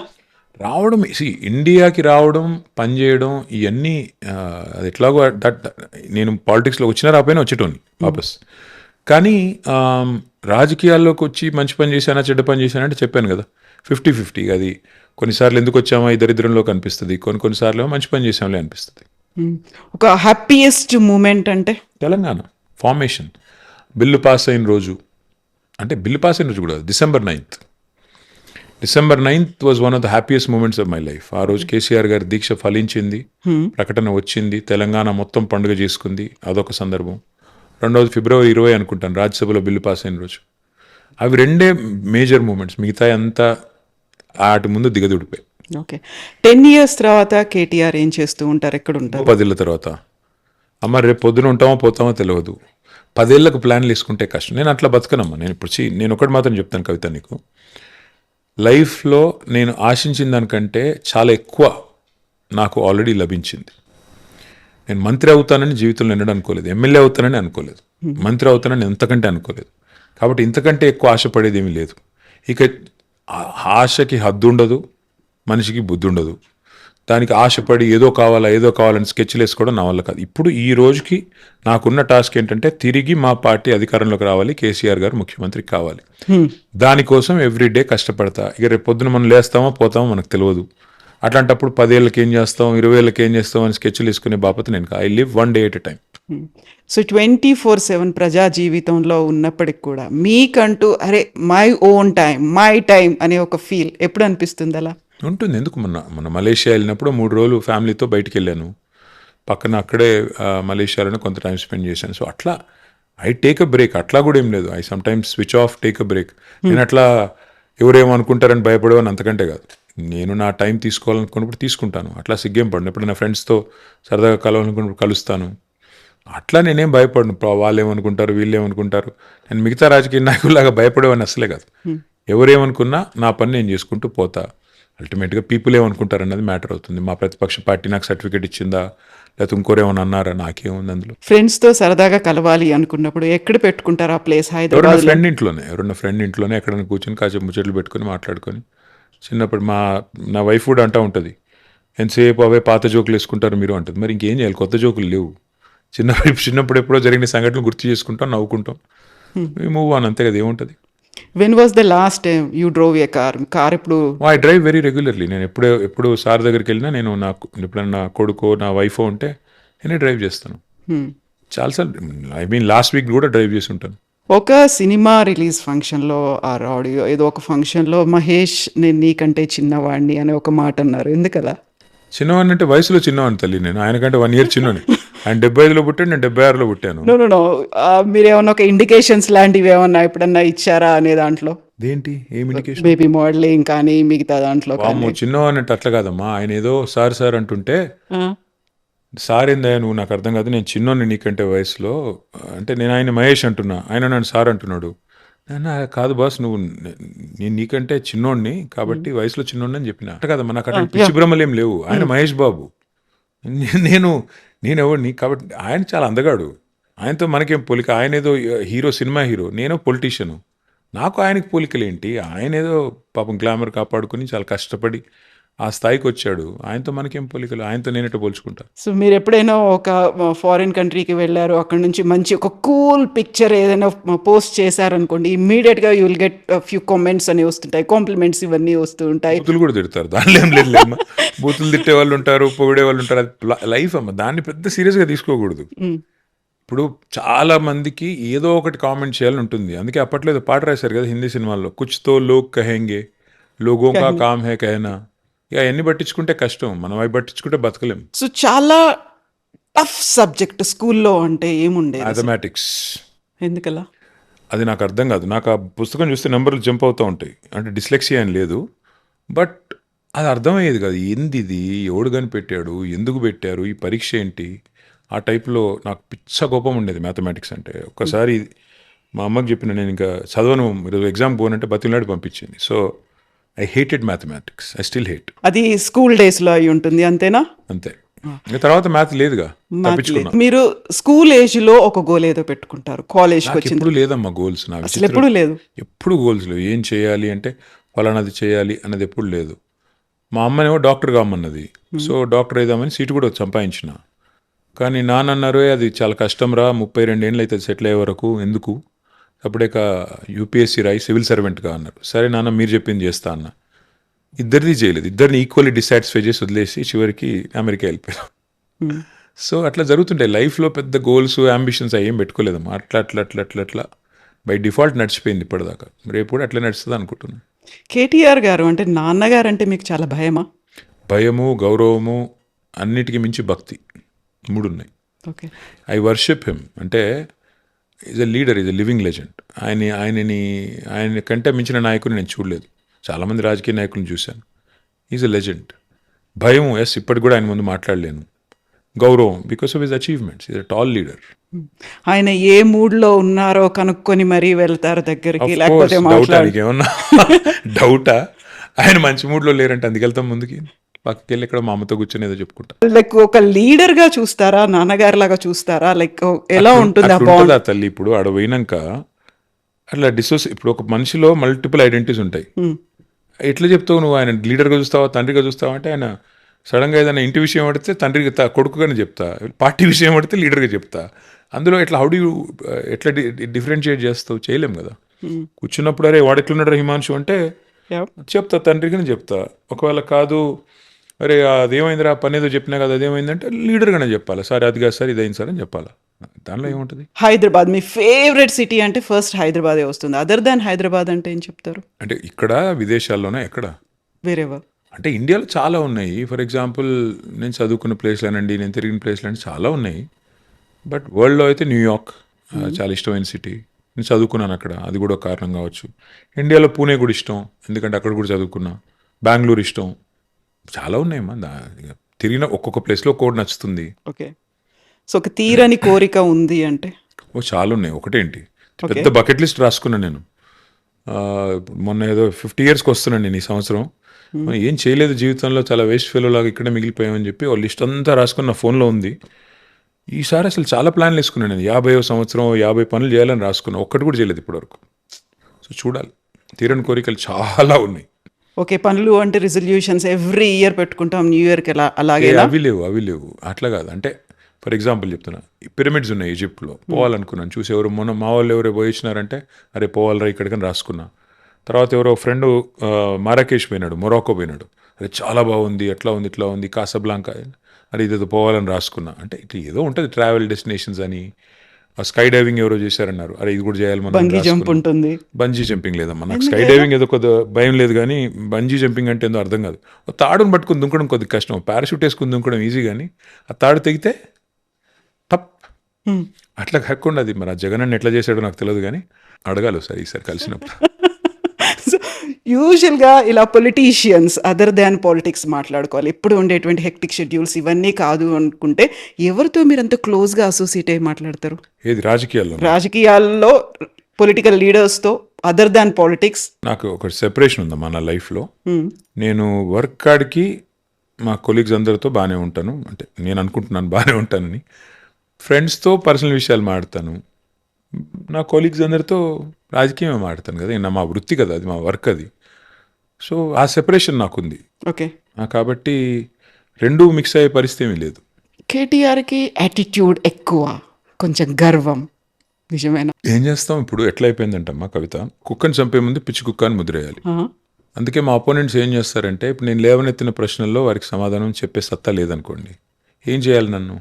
రావడం, ఇండియాకి రావడం, పనిచేయడం, ఇవన్నీ అది ఎట్లాగో నేను పాలిటిక్స్లో వచ్చినా రాపోయినా వచ్చేటోని వాపస్. కానీ రాజకీయాల్లోకి వచ్చి మంచి పని చేశానా చెడ్డ పని చేశానా అంటే చెప్పాను కదా, 50-50. అది కొన్నిసార్లు ఎందుకు వచ్చామా ఈ దరిద్రంలోకి అనిపిస్తుంది, కొన్నిసార్లు మంచి పని చేసాంలే అనిపిస్తుంది. ఒక హ్యాపీయెస్ట్ మూమెంట్ అంటే తెలంగాణ ఫార్మేషన్, బిల్లు పాస్ అయిన రోజు, అంటే బిల్లు పాస్ అయిన రోజు కూడా December 9th. December 9th was one of the happiest moments of my life. ఆ రోజు కేసీఆర్ గారి దీక్ష ఫలించింది, ప్రకటన వచ్చింది, తెలంగాణ మొత్తం పండుగ చేసుకుంది, అదొక సందర్భం. 2వ February 20 అనుకుంటాను, రాజ్యసభలో బిల్లు పాస్ అయిన రోజు. అవి 2 మేజర్ మూమెంట్స్, మిగతా అంతా ఆటి ముందు దిగదుడిపోయి. ఓకే. 10 years తర్వాత కేటీఆర్ ఏం చేస్తూ ఉంటారు, ఎక్కడ ఉంటారు? 10 ఏళ్ళ తర్వాత అమ్మ రేపు పొద్దున ఉంటామో పోతామో తెలియదు. 10 ఏళ్ళకు ప్లాన్లు వేసుకుంటే కష్టం. నేను అట్లా బతకనమ్మా. నేను ఒకటి మాత్రం చెప్తాను కవిత, నీకు లైఫ్లో నేను ఆశించిన దానికంటే చాలా ఎక్కువ నాకు ఆల్రెడీ లభించింది. నేను మంత్రి అవుతానని జీవితంలో ఎన్నడూ అనుకోలేదు, ఎమ్మెల్యే అవుతానని అనుకోలేదు, మంత్రి అవుతానని ఎంతకంటే అనుకోలేదు. కాబట్టి ఇంతకంటే ఎక్కువ ఆశపడేది ఏమీ లేదు. ఇక ఆశకి హద్దు ఉండదు, మనిషికి బుద్ధి ఉండదు. దానికి ఆశపడి ఏదో కావాలని స్కెచ్లు వేసుకోవడం నా వల్ల కాదు. ఇప్పుడు ఈ రోజుకి నాకున్న టాస్క్ ఏంటంటే తిరిగి మా పార్టీ అధికారంలోకి రావాలి, కేసీఆర్ గారు ముఖ్యమంత్రి కావాలి. దానికోసం ఎవ్రీడే కష్టపడతా. ఇక రేపు పొద్దున మనం లేస్తామో పోతామో మనకు తెలియదు. అట్లాంటప్పుడు 10 ఏళ్ళకి ఏం చేస్తాం, 20 ఏళ్ళకి ఏం చేస్తాం అని స్కెచ్లు వేసుకునే బాపత నేను. I live one day at a time. So 24/7 ప్రజా జీవితంలో ఉన్నప్పటికి కూడా మీకంటూ అరే my own time, my time అనే ఒక ఫీల్ ఎప్పుడు అనిపిస్తుంది? అలా ఉంటుంది. ఎందుకు మన మలేషియా వెళ్ళినప్పుడు 3 రోజులు ఫ్యామిలీతో బయటికి వెళ్ళాను. పక్కన అక్కడే మలేషియాలోనే కొంత టైం స్పెండ్ చేశాను. సో అట్లా ఐ టేక్ అ బ్రేక్. అట్లా కూడా ఏం లేదు, I some times switch off, take a break. నేను అట్లా ఎవరేమో అనుకుంటారని భయపడేవాని అంతకంటే కాదు. నేను నా టైం తీసుకోవాలనుకున్నప్పుడు తీసుకుంటాను. అట్లా సిగ్గేం పడను. ఎప్పుడు నా ఫ్రెండ్స్తో సరదాగా కలవాలనుకున్నప్పుడు కలుస్తాను. అట్లా నేనేం భయపడను. వాళ్ళు ఏమనుకుంటారు, వీళ్ళు ఏమనుకుంటారు. నేను మిగతా రాజకీయ నాయకుల్లాగా భయపడేవాడిని అసలే కాదు. ఎవరేమనుకున్నా నా పని నేను చేసుకుంటూ పోతా. అల్టిమేట్గా పీపుల్ ఏమనుకుంటారు అన్నది మ్యాటర్ అవుతుంది. మా ప్రతిపక్ష పార్టీ నాకు సర్టిఫికేట్ ఇచ్చిందా, లేకపోతే ఇంకోరేమన్నా అన్నారా, నాకేముంది అందులో. ఫ్రెండ్స్తో సరదాగా కలవాలి అనుకున్నప్పుడు ఎక్కడ పెట్టుకుంటారు ఆ ప్లేస్? ఎవరన్నా హైదరాబాద్ ఫ్రెండ్ ఇంట్లోనే ఎక్కడైనా కూర్చొని కాసేపు ముచ్చట్లు పెట్టుకొని మాట్లాడుకొని. చిన్నప్పుడు నా వైఫ్ కూడా అంటూ ఉంటుంది, ఎంతసేపు అవే పాత జోకులు వేసుకుంటారు మీరు అంటుంది. మరి ఇంకేం చేయాలి, కొత్త జోకులు లేవు. చిన్నప్పుడు ఎప్పుడో జరిగిన సంఘటనలు గుర్తు చేసుకుంటాం, నవ్వుకుంటాం, మూవ్ ఆన్, అంతే కదా, ఏముంటుంది. When was the last time you drove a car? ఎప్పుడు? I drive very regularly. నేను ఎప్పుడు సార్ దగ్గరికి వెళ్ళినా నేను ఎప్పుడన్నా నా కొడుకో నా వైఫో ఉంటే నేనే డ్రైవ్ చేస్తాను. చాలాసార్లు లాస్ట్ వీక్ కూడా డ్రైవ్ చేసి ఉంటాను. ఒక సినిమా రిలీజ్ ఫంక్షన్లో ఆర్ ఆడియో ఏదో ఒక ఫంక్షన్లో మహేష్ నేను నీకంటే చిన్నవాడిని అనే ఒక మాట అన్నారు. ఎందుకలా? చిన్నవాడిని అంటే వయసులో చిన్నవాడిని తల్లి. నేను ఆయనకంటే 1 year చిన్నవాడిని. ఆయన 75లో పుట్టాడు, నేను 76లో పుట్టాను. నో మీరు ఏమన్నా ఒక ఇండికేషన్స్ లాంటివి ఏమన్నా ఎప్పుడన్నా ఇచ్చారా అనే దాంట్లో? దేంటి ఏం ఇండికేషన్? బేబీ మోడలింగ్ కానీ మిగతా దాంట్లో చిన్నవాడిని అంటే అట్లా కాదమ్మా. ఆయన ఏదో సార్ అంటుంటే, సార్ ఏందా నువ్వు, నాకు అర్థం కాదు, నేను చిన్నోడిని నీకంటే వయసులో అంటే, నేను ఆయన మహేష్ అంటున్నా, ఆయన నన్ను సార్ అంటున్నాడు. కాదు బాస్, నేను నీకంటే చిన్నోడిని కాబట్టి వయసులో చిన్నోడిని అని చెప్పిన. అంటే కదమ్మా, నాకు అట్లా పిచ్చి భ్రమలు ఏం లేవు. ఆయన మహేష్ బాబు, నేను ఎవరిని కాబట్టి. ఆయన చాలా అందగాడు, ఆయనతో మనకేం పోలిక. ఆయన ఏదో హీరో, సినిమా హీరో, నేనో పొలిటీషియను. నాకు ఆయనకి పోలికలేంటి? ఆయన ఏదో పాపం గ్లామర్ కాపాడుకుని చాలా కష్టపడి ఆ స్థాయికి వచ్చాడు. ఆయనతో మనకేం పోలికలు, ఆయనతో నేనెట్టు పోల్చుకుంటా. సో మీరు ఎప్పుడైనా ఒక ఫారిన్ కంట్రీకి వెళ్ళారు, అక్కడ నుంచి మంచి ఒక కూల్ పిక్చర్ ఏదైనా పోస్ట్ చేశారనుకోండి, ఇమ్మీడియట్గా you will get few comments అని వస్తుంటాయి, కాంప్లిమెంట్స్ ఇవన్నీ వస్తూ ఉంటాయి. బూతులు కూడా తిడతారు, దానిలో ఏం లేదు. బూతులు తిట్టే వాళ్ళు ఉంటారు, పొగిడే వాళ్ళు ఉంటారు. అది లైఫ్ అమ్మ, దాన్ని పెద్ద సీరియస్గా తీసుకోకూడదు. ఇప్పుడు చాలా మందికి ఏదో ఒకటి కామెంట్ చేయాలని ఉంటుంది. అందుకే అప్పట్లో ఏదో పాట రాశారు కదా హిందీ సినిమాల్లో, కుచ్ తో లోగ్ కహెంగే లోగో కా కామ్ హే కహనా. ఇక ఎన్ని పట్టించుకుంటే కష్టం, మనం అవి పట్టించుకుంటే బతకలేం. సో చాలా టఫ్ సబ్జెక్ట్ స్కూల్లో అంటే ఏముండే? మ్యాథమెటిక్స్. ఎందుకలా? అది నాకు అర్థం కాదు. నాకు ఆ పుస్తకం చూస్తే నెంబర్లు జంప్ అవుతూ ఉంటాయి. అంటే డిస్లెక్సియా అని లేదు, బట్ అది అర్థమయ్యేది కాదు. ఏంది ఇది, ఎవడు కనిపెట్టాడు, ఎందుకు పెట్టారు, ఈ పరీక్ష ఏంటి, ఆ టైప్లో నాకు పిచ్చ కోపం ఉండేది మ్యాథమెటిక్స్ అంటే. ఒక్కసారి మా అమ్మకి చెప్పిన, నేను ఇంకా చదవను, ఈరోజు ఎగ్జామ్ పోనంటే బతిలాడి పంపించింది. So I hated mathematics, I still hate. అది స్కూల్ డేస్లో అయి ఉంటుంది అంతేనా? అంతే. ఇంకా తర్వాత మ్యాథ్ లేదుగా, తప్పించుకున్నా. మీరు స్కూల్ ఏజ్లో ఒక గోల్ ఏదో పెట్టుకుంటారు, కాలేజ్కి వచ్చింది ఎప్పుడు లేదమ్మా గోల్స్. నాకు అసలు ఎప్పుడు లేదు. ఎప్పుడు గోల్స్ లేవు. ఏం చేయాలి అంటే ఫలానాది చేయాలి అన్నది ఎప్పుడు లేదు. మా అమ్మనేమో డాక్టర్ కామన్నది, సో డాక్టర్ అయిదామని సీటు కూడా సంపాదించిన. కానీ నాన్న అన్నారు, అది చాలా కష్టం రా, 32 ఏళ్ళు అవుతుంది సెటిల్ అయ్యే వరకు, ఎందుకు అప్పుడే యూపీఎస్సీ రాయి సివిల్ సర్వెంట్గా అన్నారు. సరే నాన్న మీరు చెప్పింది చేస్తా అన్న. ఇద్దరిది చేయలేదు, ఇద్దరిని ఈక్వల్లీ డిసాటిస్ఫై చేసి వదిలేసి చివరికి అమెరికా వెళ్ళిపోయారు. సో అట్లా జరుగుతుంటాయి లైఫ్లో. పెద్ద గోల్స్, అంబిషన్స్ అవి ఏం పెట్టుకోలేదమ్మా. అట్లా బై డిఫాల్ట్ నడిచిపోయింది ఇప్పటిదాకా. రేపు కూడా అట్లా నడుస్తుంది అనుకుంటున్నాను. కేటీఆర్ గారు అంటే నాన్నగారు అంటే మీకు చాలా భయమా? భయము, గౌరవము, అన్నిటికీ మించి భక్తి, 3 ఉన్నాయి. Okay, I worship him. అంటే is a leader, is a living legend. ఆయన కంటే మించిన నాయకుని నేను చూడలేదు. చాలామంది రాజకీయ నాయకులను చూశాను. Is a legend. భయం, ఎస్, ఇప్పటికి కూడా ఆయన ముందు మాట్లాడలేను. గౌరవం, because of his achievements. Is a tall leader. ఆయన ఏ మూడ్లో ఉన్నారో కనుక్కొని మరీ వెళ్తారు దగ్గరికి, లేకపోతే ఏమన్నా డౌటా? ఆయన మంచి మూడ్లో లేరంటే అందుకు వెళ్తాం ముందుకి, పక్కకి వెళ్ళి ఇక్కడ మా అమ్మతో కూర్చొని ఏదో చెప్పుకుంటా. లైక్ ఒక లీడర్ గా చూస్తారా, నాన్నగారు లాగా చూస్తారా, లైక్ ఎలా ఉంటుంది ఆ తల్లి? ఇప్పుడు ఆడ పోయినాక అట్లా ఇప్పుడు ఒక మనిషిలో మల్టిపుల్ ఐడెంటిటీస్ ఉంటాయి. ఎట్లా చెప్తావు నువ్వు? ఆయన లీడర్గా చూస్తావా, తండ్రిగా చూస్తావా అంటే, ఆయన సడన్గా ఏదైనా ఇంటి విషయం పడితే తండ్రికి కొడుకుగానే చెప్తా, పార్టీ విషయం పడితే లీడర్గా చెప్తా. అందులో ఎట్లా ఎట్లా డిఫరెన్షియేట్ చేస్తావు? చేయలేం కదా. కూర్చున్నప్పుడు అరే వాడు ఎట్లున్నాడు హిమాంశు అంటే చెప్తా, తండ్రిగానే చెప్తా. ఒకవేళ కాదు, అరే అదేమైందిరా, పని ఏదో చెప్పినా కదా, అదేమైందంటే లీడర్గానే చెప్పాలి. సార్ అది కాదు సార్, ఇదైంది సార్ అని చెప్పాలి. దానిలో ఏముంటుంది? హైదరాబాద్ మీ ఫేవరెట్ సిటీ అంటే ఫస్ట్ హైదరాబాదే వస్తుంది. అదర్ దాన్ హైదరాబాద్ అంటే ఏం చెప్తారు? అంటే ఇక్కడ విదేశాల్లోనే ఎక్కడ వేరేవా? అంటే ఇండియాలో చాలా ఉన్నాయి. ఫర్ ఎగ్జాంపుల్ నేను చదువుకున్న ప్లేస్లేనండి, నేను తిరిగిన ప్లేస్లు చాలా ఉన్నాయి. బట్ వరల్డ్లో అయితే న్యూయార్క్ చాలా ఇష్టమైన సిటీ. నేను చదువుకున్నాను అక్కడ, అది కూడా ఒక కారణం కావచ్చు. ఇండియాలో పూణే కూడా ఇష్టం, ఎందుకంటే అక్కడ కూడా చదువుకున్నా. బెంగళూరు ఇష్టం, చాలా ఉన్నాయమ్మా. తిరిగిన ఒక్కొక్క ప్లేస్లో ఒక్కొక్కటి నచ్చుతుంది. ఓకే. సో ఒక తీరని కోరిక ఉంది అంటే? చాలా ఉన్నాయి. ఒకటేంటి, పెద్ద బకెట్ లిస్ట్ రాసుకున్నాను నేను. మొన్న ఏదో 50 yearsకి వస్తున్నాను నేను ఈ సంవత్సరం. ఏం చేయలేదు జీవితంలో, చాలా వేస్ట్ ఫెలో లాగా ఇక్కడే మిగిలిపోయామని చెప్పి ఒక లిస్ట్ అంతా రాసుకుని నా ఫోన్లో ఉంది. ఈసారి అసలు చాలా ప్లాన్లు వేసుకున్నాను నేను. 50వ సంవత్సరం 50 పనులు చేయాలని రాసుకున్నాను. ఒక్కటి కూడా చేయలేదు ఇప్పటివరకు. సో చూడాలి, తీరని కోరికలు చాలా ఉన్నాయి. ఓకే. పనులు అంటే రిజల్యూషన్స్ ఎవ్రీ ఇయర్ పెట్టుకుంటాం, న్యూ ఇయర్కి అలాగేనా? అవి లేవు అట్లా కాదు. అంటే ఫర్ ఎగ్జాంపుల్ చెప్తున్నా, పిరమిడ్స్ ఉన్నాయి ఈజిప్ట్లో, పోవాలనుకున్నాను. చూసి ఎవరు మొన్న మా వాళ్ళు ఎవరో పోయించినారంటే అరే పోవాలరా ఇక్కడికని రాసుకున్నా. తర్వాత ఎవరో ఫ్రెండ్ మారాకేష్ పోయినాడు, మొరాకో పోయినాడు. అరే చాలా బాగుంది, అట్లా ఉంది ఇట్లా ఉంది, కాసాబ్లాంకా, అరే ఇదేదో పోవాలని రాసుకున్నా. అంటే ఇట్లా ఏదో ఉంటుంది ట్రావెల్ డెస్టినేషన్స్ అని. స్కై డైవింగ్ ఎవరో చేశారన్నారు, అరే ఇది కూడా చేయాలి మనం. బంగీ జంప్ ఉంటుంది. బంజీ జంపింగ్ లేదమ్మా నాకు. స్కై డైవింగ్ ఏదో కొద్దిగా భయం లేదు, కానీ బంజీ జంపింగ్ అంటే ఏందో అర్థం కాదు. తాడును పట్టుకుని దుంకడం కొద్దిగా కష్టం, పారాషూట్ వేసుకుని దుంకడం ఈజీ, కానీ ఆ తాడు తెగితే టప్ అట్లా కాకుండా అది మరి ఆ జగన్ అన్న ఎట్లా చేశాడో నాకు తెలియదు, కానీ అడగాలి ఒకసారి ఈసారి కలిసినప్పుడు. యూజువల్గా ఇలా పొలిటీషియన్స్ అదర్ దాన్ పాలిటిక్స్ మాట్లాడుకోవాలి, ఎప్పుడు ఉండేటువంటి హెక్టిక్ షెడ్యూల్స్ ఇవన్నీ కాదు అనుకుంటే ఎవరితో మీరు అంత క్లోజ్గా అసోసియేట్ అయ్యి మాట్లాడతారు? ఏది రాజకీయాల్లో? రాజకీయాల్లో పొలిటికల్ లీడర్స్తో అదర్ దాన్ పాలిటిక్స్. నాకు ఒక సెపరేషన్ ఉందమ్మా నా లైఫ్లో. నేను వర్క్ కాడికి మా కొలీగ్స్ అందరితో బాగానే ఉంటాను, అంటే నేను అనుకుంటున్నాను బాగానే ఉంటానని. ఫ్రెండ్స్తో పర్సనల్ విషయాలు మాట్లాడతాను, నా కొలీగ్స్ అందరితో రాజకీయమే మాట్లాడతాను కదా. మా వృత్తి కదా అది, మా వర్క్ అది. సో ఆ సెపరేషన్ నాకుంది. ఓకే. కాబట్టి రెండూ మిక్స్ అయ్యే పరిస్థితి ఏమీ లేదు. కేటీఆర్కి యాటిట్యూడ్ ఎక్కువ, కొంచెం గర్వం, నిజమేనా? ఏం చేస్తాం ఇప్పుడు, ఎట్లా అయిపోయిందంటమ్మా కవిత, కుక్కని చంపే ముందు పిచ్చి కుక్క అని ముద్రేయాలి. అందుకే మా అపోనెంట్స్ ఏం చేస్తారంటే, ఇప్పుడు నేను లేవనెత్తిన ప్రశ్నల్లో వారికి సమాధానం చెప్పే సత్తా లేదనుకోండి, ఏం చేయాలి, నన్ను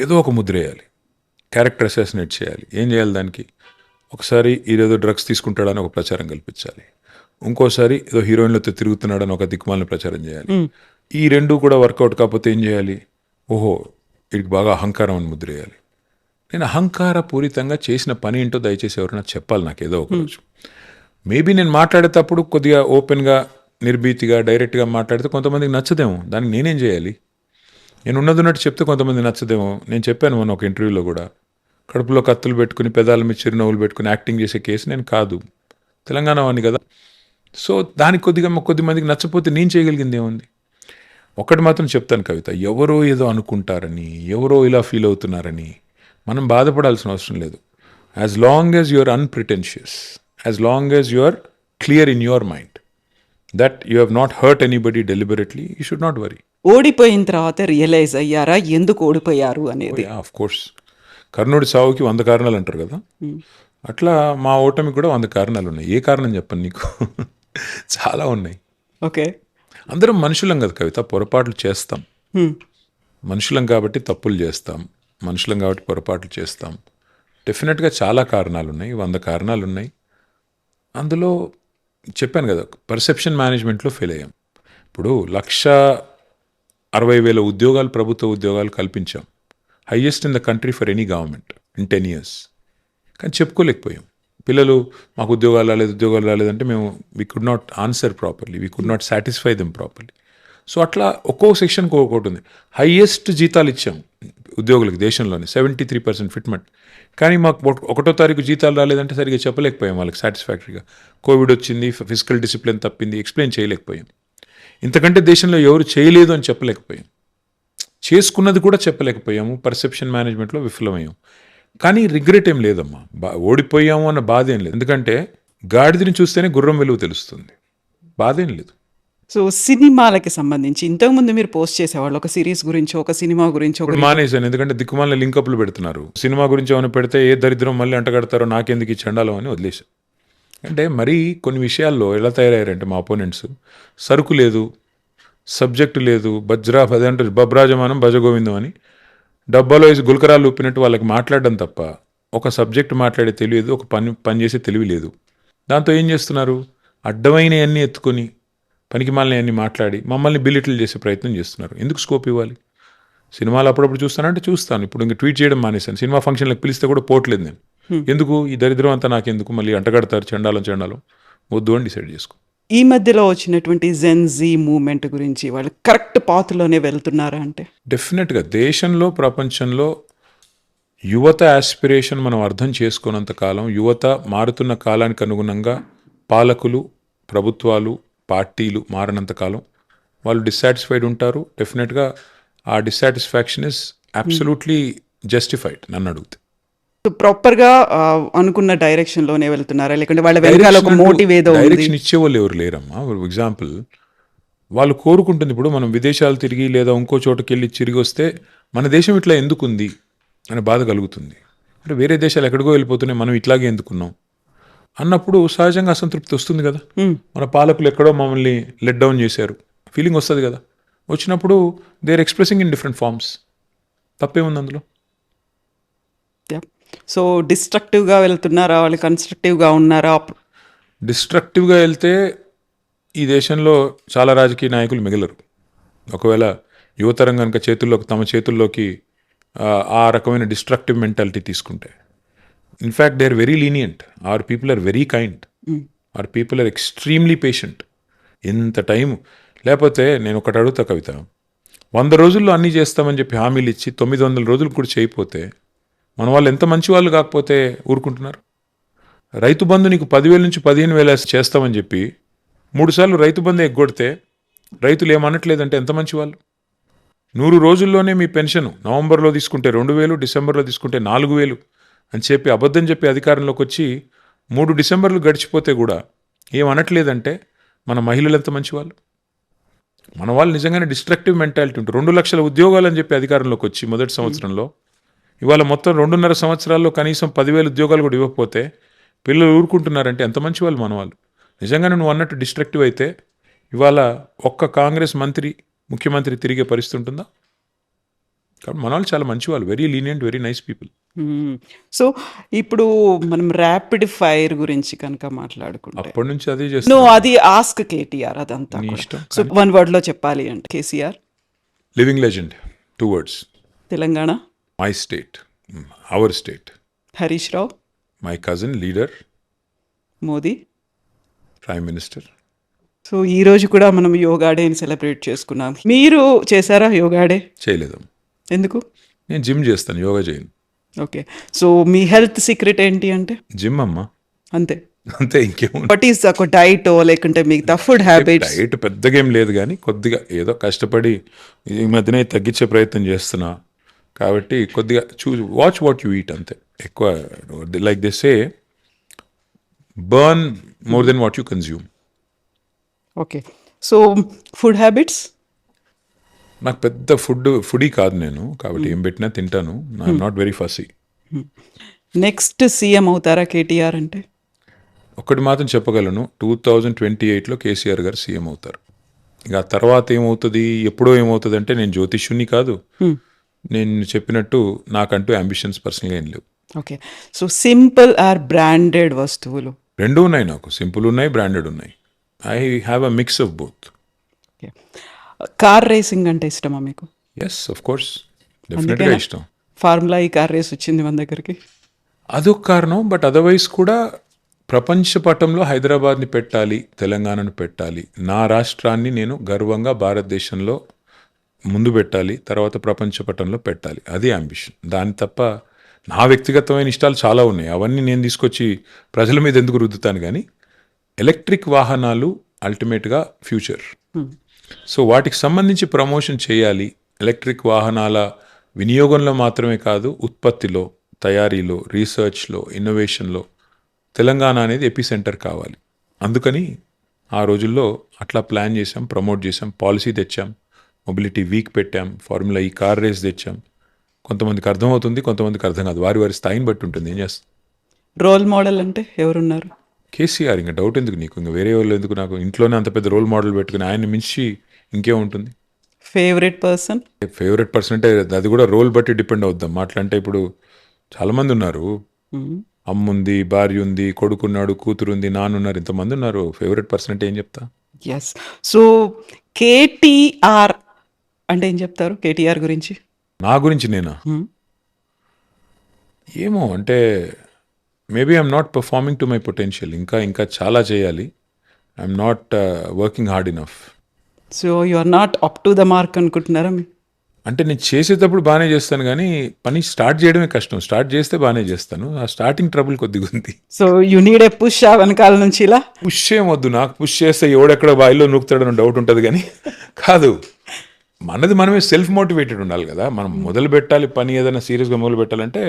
ఏదో ఒక ముద్రేయాలి, క్యారెక్టర్ అసాసినేట్ చేయాలి. ఏం చేయాలి దానికి? ఒకసారి ఈరోజు డ్రగ్స్ తీసుకుంటాడని ఒక ప్రచారం కల్పించాలి, ఇంకోసారి ఏదో హీరోయిన్లతో తిరుగుతున్నాడని ఒక దిక్కుమాలని ప్రచారం చేయాలి. ఈ రెండు కూడా వర్కౌట్ కాకపోతే ఏం చేయాలి? ఓహో వీడికి బాగా అహంకారం అని ముద్రేయాలి. నేను అహంకారపూరితంగా చేసిన పని ఏంటో దయచేసి ఎవరైనా చెప్పాలి నాకు ఏదో ఒకరోజు. మేబీ నేను మాట్లాడేటప్పుడు కొద్దిగా ఓపెన్గా, నిర్భీతిగా, డైరెక్ట్గా మాట్లాడితే కొంతమందికి నచ్చదేమో, దానికి నేనేం చేయాలి? నేను ఉన్నట్టు చెప్తే కొంతమంది నచ్చదేమో. నేను చెప్పాను మొన్న ఒక ఇంటర్వ్యూలో కూడా, కడుపులో కత్తులు పెట్టుకుని పెదాల మీద చిరునవ్వులు పెట్టుకుని యాక్టింగ్ చేసే కేసు నేను కాదు, తెలంగాణ వాడిని కదా. సో దానికి కొద్ది మందికి నచ్చపోతే నేను చేయగలిగింది ఏముంది? ఒక్కటి మాత్రం చెప్తాను కవిత, ఎవరో ఏదో అనుకుంటారని, ఎవరో ఇలా ఫీల్ అవుతున్నారని మనం బాధపడాల్సిన అవసరం లేదు. As long as you are unpretentious, as long as you are clear in your mind that you have not hurt anybody deliberately, you should not worry. ఓడిపోయిన తర్వాత రియలైజ్ అయ్యారా ఎందుకు ఓడిపోయారు అనేది? ఆఫ్ కోర్స్, కర్ణుడి సావుకి 100 కారణాలు అంటారు కదా, అట్లా మా ఓటమికి కూడా 100 కారణాలు ఉన్నాయి. ఏ కారణం చెప్పండి నీకు? చాలా ఉన్నాయి. ఓకే. అందరం మనుషులం కదా కవిత, పొరపాట్లు చేస్తాం. మనుషులం కాబట్టి తప్పులు చేస్తాం, మనుషులం కాబట్టి పొరపాట్లు చేస్తాం. డెఫినెట్గా చాలా కారణాలు ఉన్నాయి, 100 కారణాలు ఉన్నాయి. అందులో చెప్పాను కదా, పర్సెప్షన్ మేనేజ్మెంట్లో ఫెయిల్ అయ్యాం. ఇప్పుడు 1,60,000 ఉద్యోగాలు, ప్రభుత్వ ఉద్యోగాలు కల్పించాం, highest in the country for any government in 10 years. కానీ చెప్పుకోలేకపోయాం. పిల్లలు మాకు ఉద్యోగాలు రాలేదంటే మేము we could not answer properly, we could not satisfy them properly. So అట్లా ఒక్కో సెక్షన్కి ఒక్కొక్కటి ఉంది. హైయెస్ట్ జీతాలు ఇచ్చాం ఉద్యోగులకు దేశంలోనే, 73% ఫిట్మెంట్. కానీ మాకు 1వ తారీఖు జీతాలు రాలేదంటే సరిగ్గా చెప్పలేకపోయాం వాళ్ళకి సాటిస్ఫాక్టరీగా. కోవిడ్ వచ్చింది, ఫిజికల్ డిసిప్లిన్ తప్పింది, ఎక్స్ప్లెయిన్ చేయలేకపోయాం. ఇంతకంటే దేశంలో ఎవరు చేయలేదు అని చెప్పలేకపోయాం, చేసుకున్నది కూడా చెప్పలేకపోయాము. పర్సెప్షన్ మేనేజ్మెంట్లో విఫలమయ్యాం. కానీ రిగ్రెట్ ఏం లేదమ్మా, ఓడిపోయాము అన్న బాధ ఏం లేదు. ఎందుకంటే గాడిదని చూస్తేనే గుర్రం విలువ తెలుస్తుంది, బాధ ఏం లేదు. సో సినిమాలకి సంబంధించి ఇంతకుముందు మీరు పోస్ట్ చేసేవాళ్ళు, ఒక సిరీస్ గురించి, ఒక సినిమా గురించి. ఇప్పుడు మానేశాను, ఎందుకంటే దిక్కుమాలిన లింకప్లు పెడుతున్నారు. సినిమా గురించి ఏమైనా పెడితే ఏ దరిద్రం మళ్ళీ అంటగడతారో, నాకెందుకు ఈ చండాలం అని వదిలేశాను. అంటే మరీ కొన్ని విషయాల్లో ఎలా తయారయ్యారంటే మా అపోనెంట్స్, సరుకు లేదు, సబ్జెక్టు లేదు, అదేంటే బబ్రాజమానం భజగోవిందం అని డబ్బాలో వేసి గుల్కరాలు ఊపినట్టు వాళ్ళకి మాట్లాడడం తప్ప ఒక సబ్జెక్ట్ మాట్లాడే తెలియదు, ఒక పని చేసే తెలివి లేదు. దాంతో ఏం చేస్తున్నారు, అడ్డమైనవన్నీ ఎత్తుకొని పనికి మాలినవన్నీ మాట్లాడి మమ్మల్ని బిలిటిల్ చేసే ప్రయత్నం చేస్తున్నారు. ఎందుకు స్కోప్ ఇవ్వాలి? సినిమాలు అప్పుడప్పుడు చూస్తానంటే చూస్తాను, ఇప్పుడు ఇంకా ట్వీట్ చేయడం మానేశాను. సినిమా ఫంక్షన్లకు పిలిస్తే కూడా పోవట్లేదు నేను. ఎందుకు ఈ దరిద్రం అంతా నాకెందుకు, మళ్ళీ అంటగడతారు, చండాలం వద్దు అని డిసైడ్ చేసుకో. ఈ మధ్యలో వచ్చినటువంటి జెన్జీ మూవ్‌మెంట్ గురించి వాళ్ళు కరెక్ట్ పాత్‌లోనే వెళ్తున్నారా అంటే? డెఫినెట్గా దేశంలో ప్రపంచంలో యువత యాస్పిరేషన్ మనం అర్థం చేసుకున్నంత కాలం, యువత మారుతున్న కాలానికి అనుగుణంగా పాలకులు, ప్రభుత్వాలు, పార్టీలు మారినంత కాలం వాళ్ళు డిస్సాటిస్ఫైడ్ ఉంటారు. డెఫినెట్గా ఆ డిస్సాటిస్ఫాక్షన్ ఇస్ అబ్సల్యూట్లీ జస్టిఫైడ్ నన్ను అడిగితే. ప్రాపర్‌గా అనుకున్న డైరెక్షన్‌లోనే వెళ్తున్నారా? లేకుంటే వాళ్ళ వెనకాల ఒక మోటివ్ ఏదో ఉంది? డైరెక్షన్ ఇచ్చేవాళ్ళు ఎవరు లేరమ్మా. ఫర్ ఎగ్జాంపుల్ వాళ్ళు కోరుకుంటుంది ఇప్పుడు మనం విదేశాలు తిరిగి లేదా ఇంకో చోటుకి వెళ్ళి తిరిగి వస్తే మన దేశం ఇట్లా ఎందుకుంది అనే బాధ కలుగుతుంది. అంటే వేరే దేశాలు ఎక్కడికో వెళ్ళిపోతున్నాయి, మనం ఇట్లాగే ఎందుకున్నాం అన్నప్పుడు సహజంగా అసంతృప్తి వస్తుంది కదా. మన పాలకులు ఎక్కడో మమ్మల్ని లెట్ డౌన్ చేశారు ఫీలింగ్ వస్తుంది కదా. వచ్చినప్పుడు they are expressing in different forms. తప్పేముంది అందులో? సో డిస్ట్రక్టివ్‌గా వెళ్తున్నారా? వాళ్ళు కన్‌స్ట్రక్టివ్‌గా ఉన్నారా? డిస్ట్రక్టివ్గా వెళ్తే ఈ దేశంలో చాలా రాజకీయ నాయకులు మిగలరు. ఒకవేళ యువతరం కనుక తమ చేతుల్లోకి ఆ రకమైన డిస్ట్రక్టివ్ మెంటాలిటీ తీసుకుంటే. In fact they are very lenient. Our people are very kind. Our people are extremely patient. ఇంత టైం లేకపోతే నేను ఒకటి అడుగుతా కవిత, 100 రోజుల్లో అన్నీ చేస్తామని చెప్పి హామీలు ఇచ్చి 900 రోజులు కూడా చేయకపోతే మన వాళ్ళు ఎంత మంచి వాళ్ళు కాకపోతే ఊరుకుంటున్నారు. రైతు బంధు నీకు 10,000 నుంచి 15,000 చేస్తామని చెప్పి 3 సార్లు రైతు బంధు ఎగ్గొడితే రైతులు ఏమనట్లేదంటే ఎంత మంచి వాళ్ళు. 100 రోజుల్లోనే మీ పెన్షన్ నవంబర్లో తీసుకుంటే 2,000, డిసెంబర్లో తీసుకుంటే 4,000 అని చెప్పి అబద్ధం చెప్పి అధికారంలోకి వచ్చి 3 డిసెంబర్లు గడిచిపోతే కూడా ఏమనట్లేదంటే మన మహిళలు ఎంత మంచి వాళ్ళు. మన వాళ్ళు నిజంగానే డిస్ట్రక్టివ్ మెంటాలిటీ ఉంటుంది. 2 లక్షల ఉద్యోగాలు అని చెప్పి అధికారంలోకి వచ్చి మొదటి సంవత్సరంలో ఇవాళ మొత్తం 2.5 సంవత్సరాల్లో కనీసం 10,000 ఉద్యోగాలు కూడా ఇవ్వకపోతే పిల్లలు ఊరుకుంటున్నారంటే ఎంత మంచి వాళ్ళు మన వాళ్ళు. నిజంగానే నువ్వు అన్నట్టు డిస్ట్రక్టివ్ అయితే ఇవాళ ఒక్క కాంగ్రెస్ ముఖ్యమంత్రి తిరిగే పరిస్థితి ఉంటుందా? కాబట్టి మన వాళ్ళు చాలా మంచి వాళ్ళు, very lenient, very nice people. So ఇప్పుడు మనం ర్యాపిడ్ ఫైర్ గురించి కనుక మాట్లాడుకుంటే అప్పటి నుంచి అదే నో, చేస్తాను. అది ఆస్క్ కేటీఆర్ అదంతా నీ కూడా. ఇష్టం, సో వన్ వర్డ్లో చెప్పాలి అంటే KCR, living legend, 2 words. Telangana, my state, our state. Harish Rao, my cousin, leader, Modi. Prime minister. So ఈ రోజు కూడా మనం యోగా డేని సెలబ్రేట్ చేసుకున్నాం. మీరు చేశారా యోగా డే? చేయలేదు. ఎందుకు? నేను జిమ్ చేస్తాను, యోగా చేయను. ఓకే. సో మీ హెల్త్ సీక్రెట్ ఏంటి అంటే? జిమ్ అమ్మా, అంతే. అంతే, ఇంకేముంది. వాట్ ఈస్ ఒక డైట్ లేకుంటే మిగతా ఫుడ్ హ్యాబిట్స్? డైట్ పెద్దగా ఏం లేదు కానీ కొద్దిగా ఏదో కష్టపడి ఈ మధ్యనే తగ్గించే ప్రయత్నం చేస్తున్నా. కాబట్టి కొద్దిగా వాచ్ వాట్ యు ఈట్ అంతే. ఎక్కువ like they say burn more than what you consume. Okay. So food habits? నాకు పెద్ద ఫుడీ కాదు నేను, కాబట్టి ఏం పెట్టినా తింటాను. I'm not very Fasi. Next CM అవుతారా కేటీఆర్ అంటే? ఒక్కటి మాత్రం చెప్పగలను, 2028లో కేసీఆర్ గారు సీఎం అవుతారు. ఇక ఆ తర్వాత ఏమవుతుంది, ఎప్పుడో ఏమవుతుంది అంటే నేను జ్యోతిష్యుని కాదు. నేను చెప్పినట్టు నాకంటూ అంబిషన్స్ పర్సనల్గా ఏం లేవు. Okay. So simple are branded వస్తువులు? రెండు ఉన్నాయి నాకు, సింపుల్ ఉన్నాయి, బ్రాండెడ్ ఉన్నాయి. I have a mix of both. Okay. Car racing అంటే ఇష్టమా మీకు? ఎస్, ఆఫ్ కోర్స్, డెఫినెట్గా ఇష్టం. ఫార్ములా ఈ కార్ రేస్ వచ్చింది మన దగ్గరికి, అదొక కారణం. బట్ అదర్వైజ్ కూడా ప్రపంచ పటంలో హైదరాబాద్ని పెట్టాలి, తెలంగాణను పెట్టాలి, నా రాష్ట్రాన్ని నేను గర్వంగా భారతదేశంలో ముందు పెట్టాలి, తర్వాత ప్రపంచ పటంలో పెట్టాలి. అది అంబిషన్. దాని తప్ప నా వ్యక్తిగతమైన ఇష్టాలు చాలా ఉన్నాయి, అవన్నీ నేను తీసుకొచ్చి ప్రజల మీద ఎందుకు రుద్దుతాను. కానీ ఎలక్ట్రిక్ వాహనాలు అల్టిమేట్గా ఫ్యూచర్. సో వాటికి సంబంధించి ప్రమోషన్ చేయాలి. ఎలక్ట్రిక్ వాహనాల వినియోగంలో మాత్రమే కాదు, ఉత్పత్తిలో, తయారీలో, రీసెర్చ్లో, ఇన్నోవేషన్లో తెలంగాణ అనేది ఎపిసెంటర్ కావాలి. అందుకని ఆ రోజుల్లో అట్లా ప్లాన్ చేసాం, ప్రమోట్ చేసాం, పాలసీ తెచ్చాం, మొబిలిటీ వీక్ పెట్టాం, ఫార్ములా ఈ కార్ రేస్ తెచ్చాం. కొంతమందికి అర్థమవుతుంది, కొంతమందికి అర్థం కాదు, వారి స్థాయిని బట్టి ఉంటుంది. ఏం చేస్తాం. రోల్ మోడల్ అంటే ఎవరున్నారు? కేసీఆర్. ఇంకా డౌట్ ఎందుకు నీకు, ఇంకా వేరే వాళ్ళు ఎందుకు? నాకు ఇంట్లోనే అంత పెద్ద రోల్ మోడల్ పెట్టుకుని ఆయన మించి ఇంకేముంటుంది. Favourite person? ఫేవరెట్ పర్సన్ అంటే అది కూడా రోల్ బట్టి డిపెండ్ అవుద్దాం. మాట్లాంటే ఇప్పుడు చాలామంది ఉన్నారు, అమ్ముంది, భార్య ఉంది, కొడుకున్నాడు, కూతురుంది, నాన్నున్నారు, ఇంతమంది ఉన్నారు. ఫేవరెట్ పర్సన్ అంటే ఏం చెప్తా? ఎస్. సో కేటీఆర్ అంటే ఏం చెప్తారు కేటీఆర్ గురించి? నా గురించి నేనా? ఏమో అంటే maybe I'm not performing to my potential. ఇంకా చాలా చేయాలి. I'm not working hard enough. So you are not up to the mark అనుకుంటున్నారా? అంటే నేను చేసేటప్పుడు బాగానే చేస్తాను కానీ పని స్టార్ట్ చేయడమే కష్టం. స్టార్ట్ చేస్తే బాగానే చేస్తాను. ఆ స్టార్టింగ్ ట్రబుల్ కొద్దిగా ఉంది. So you need a push ఆ వెనకాల నుంచి ఇలా? పుష్ ఏమొద్దు, నాకు పుష్ చేస్తే ఎవడెక్కడ బాయిలో నూకుతాడని డౌట్ ఉంటుంది కానీ కాదు, మనది మనమే సెల్ఫ్ మోటివేటెడ్ ఉండాలి కదా. మనం మొదలు పెట్టాలి పని, ఏదైనా సీరియస్గా మొదలు పెట్టాలంటే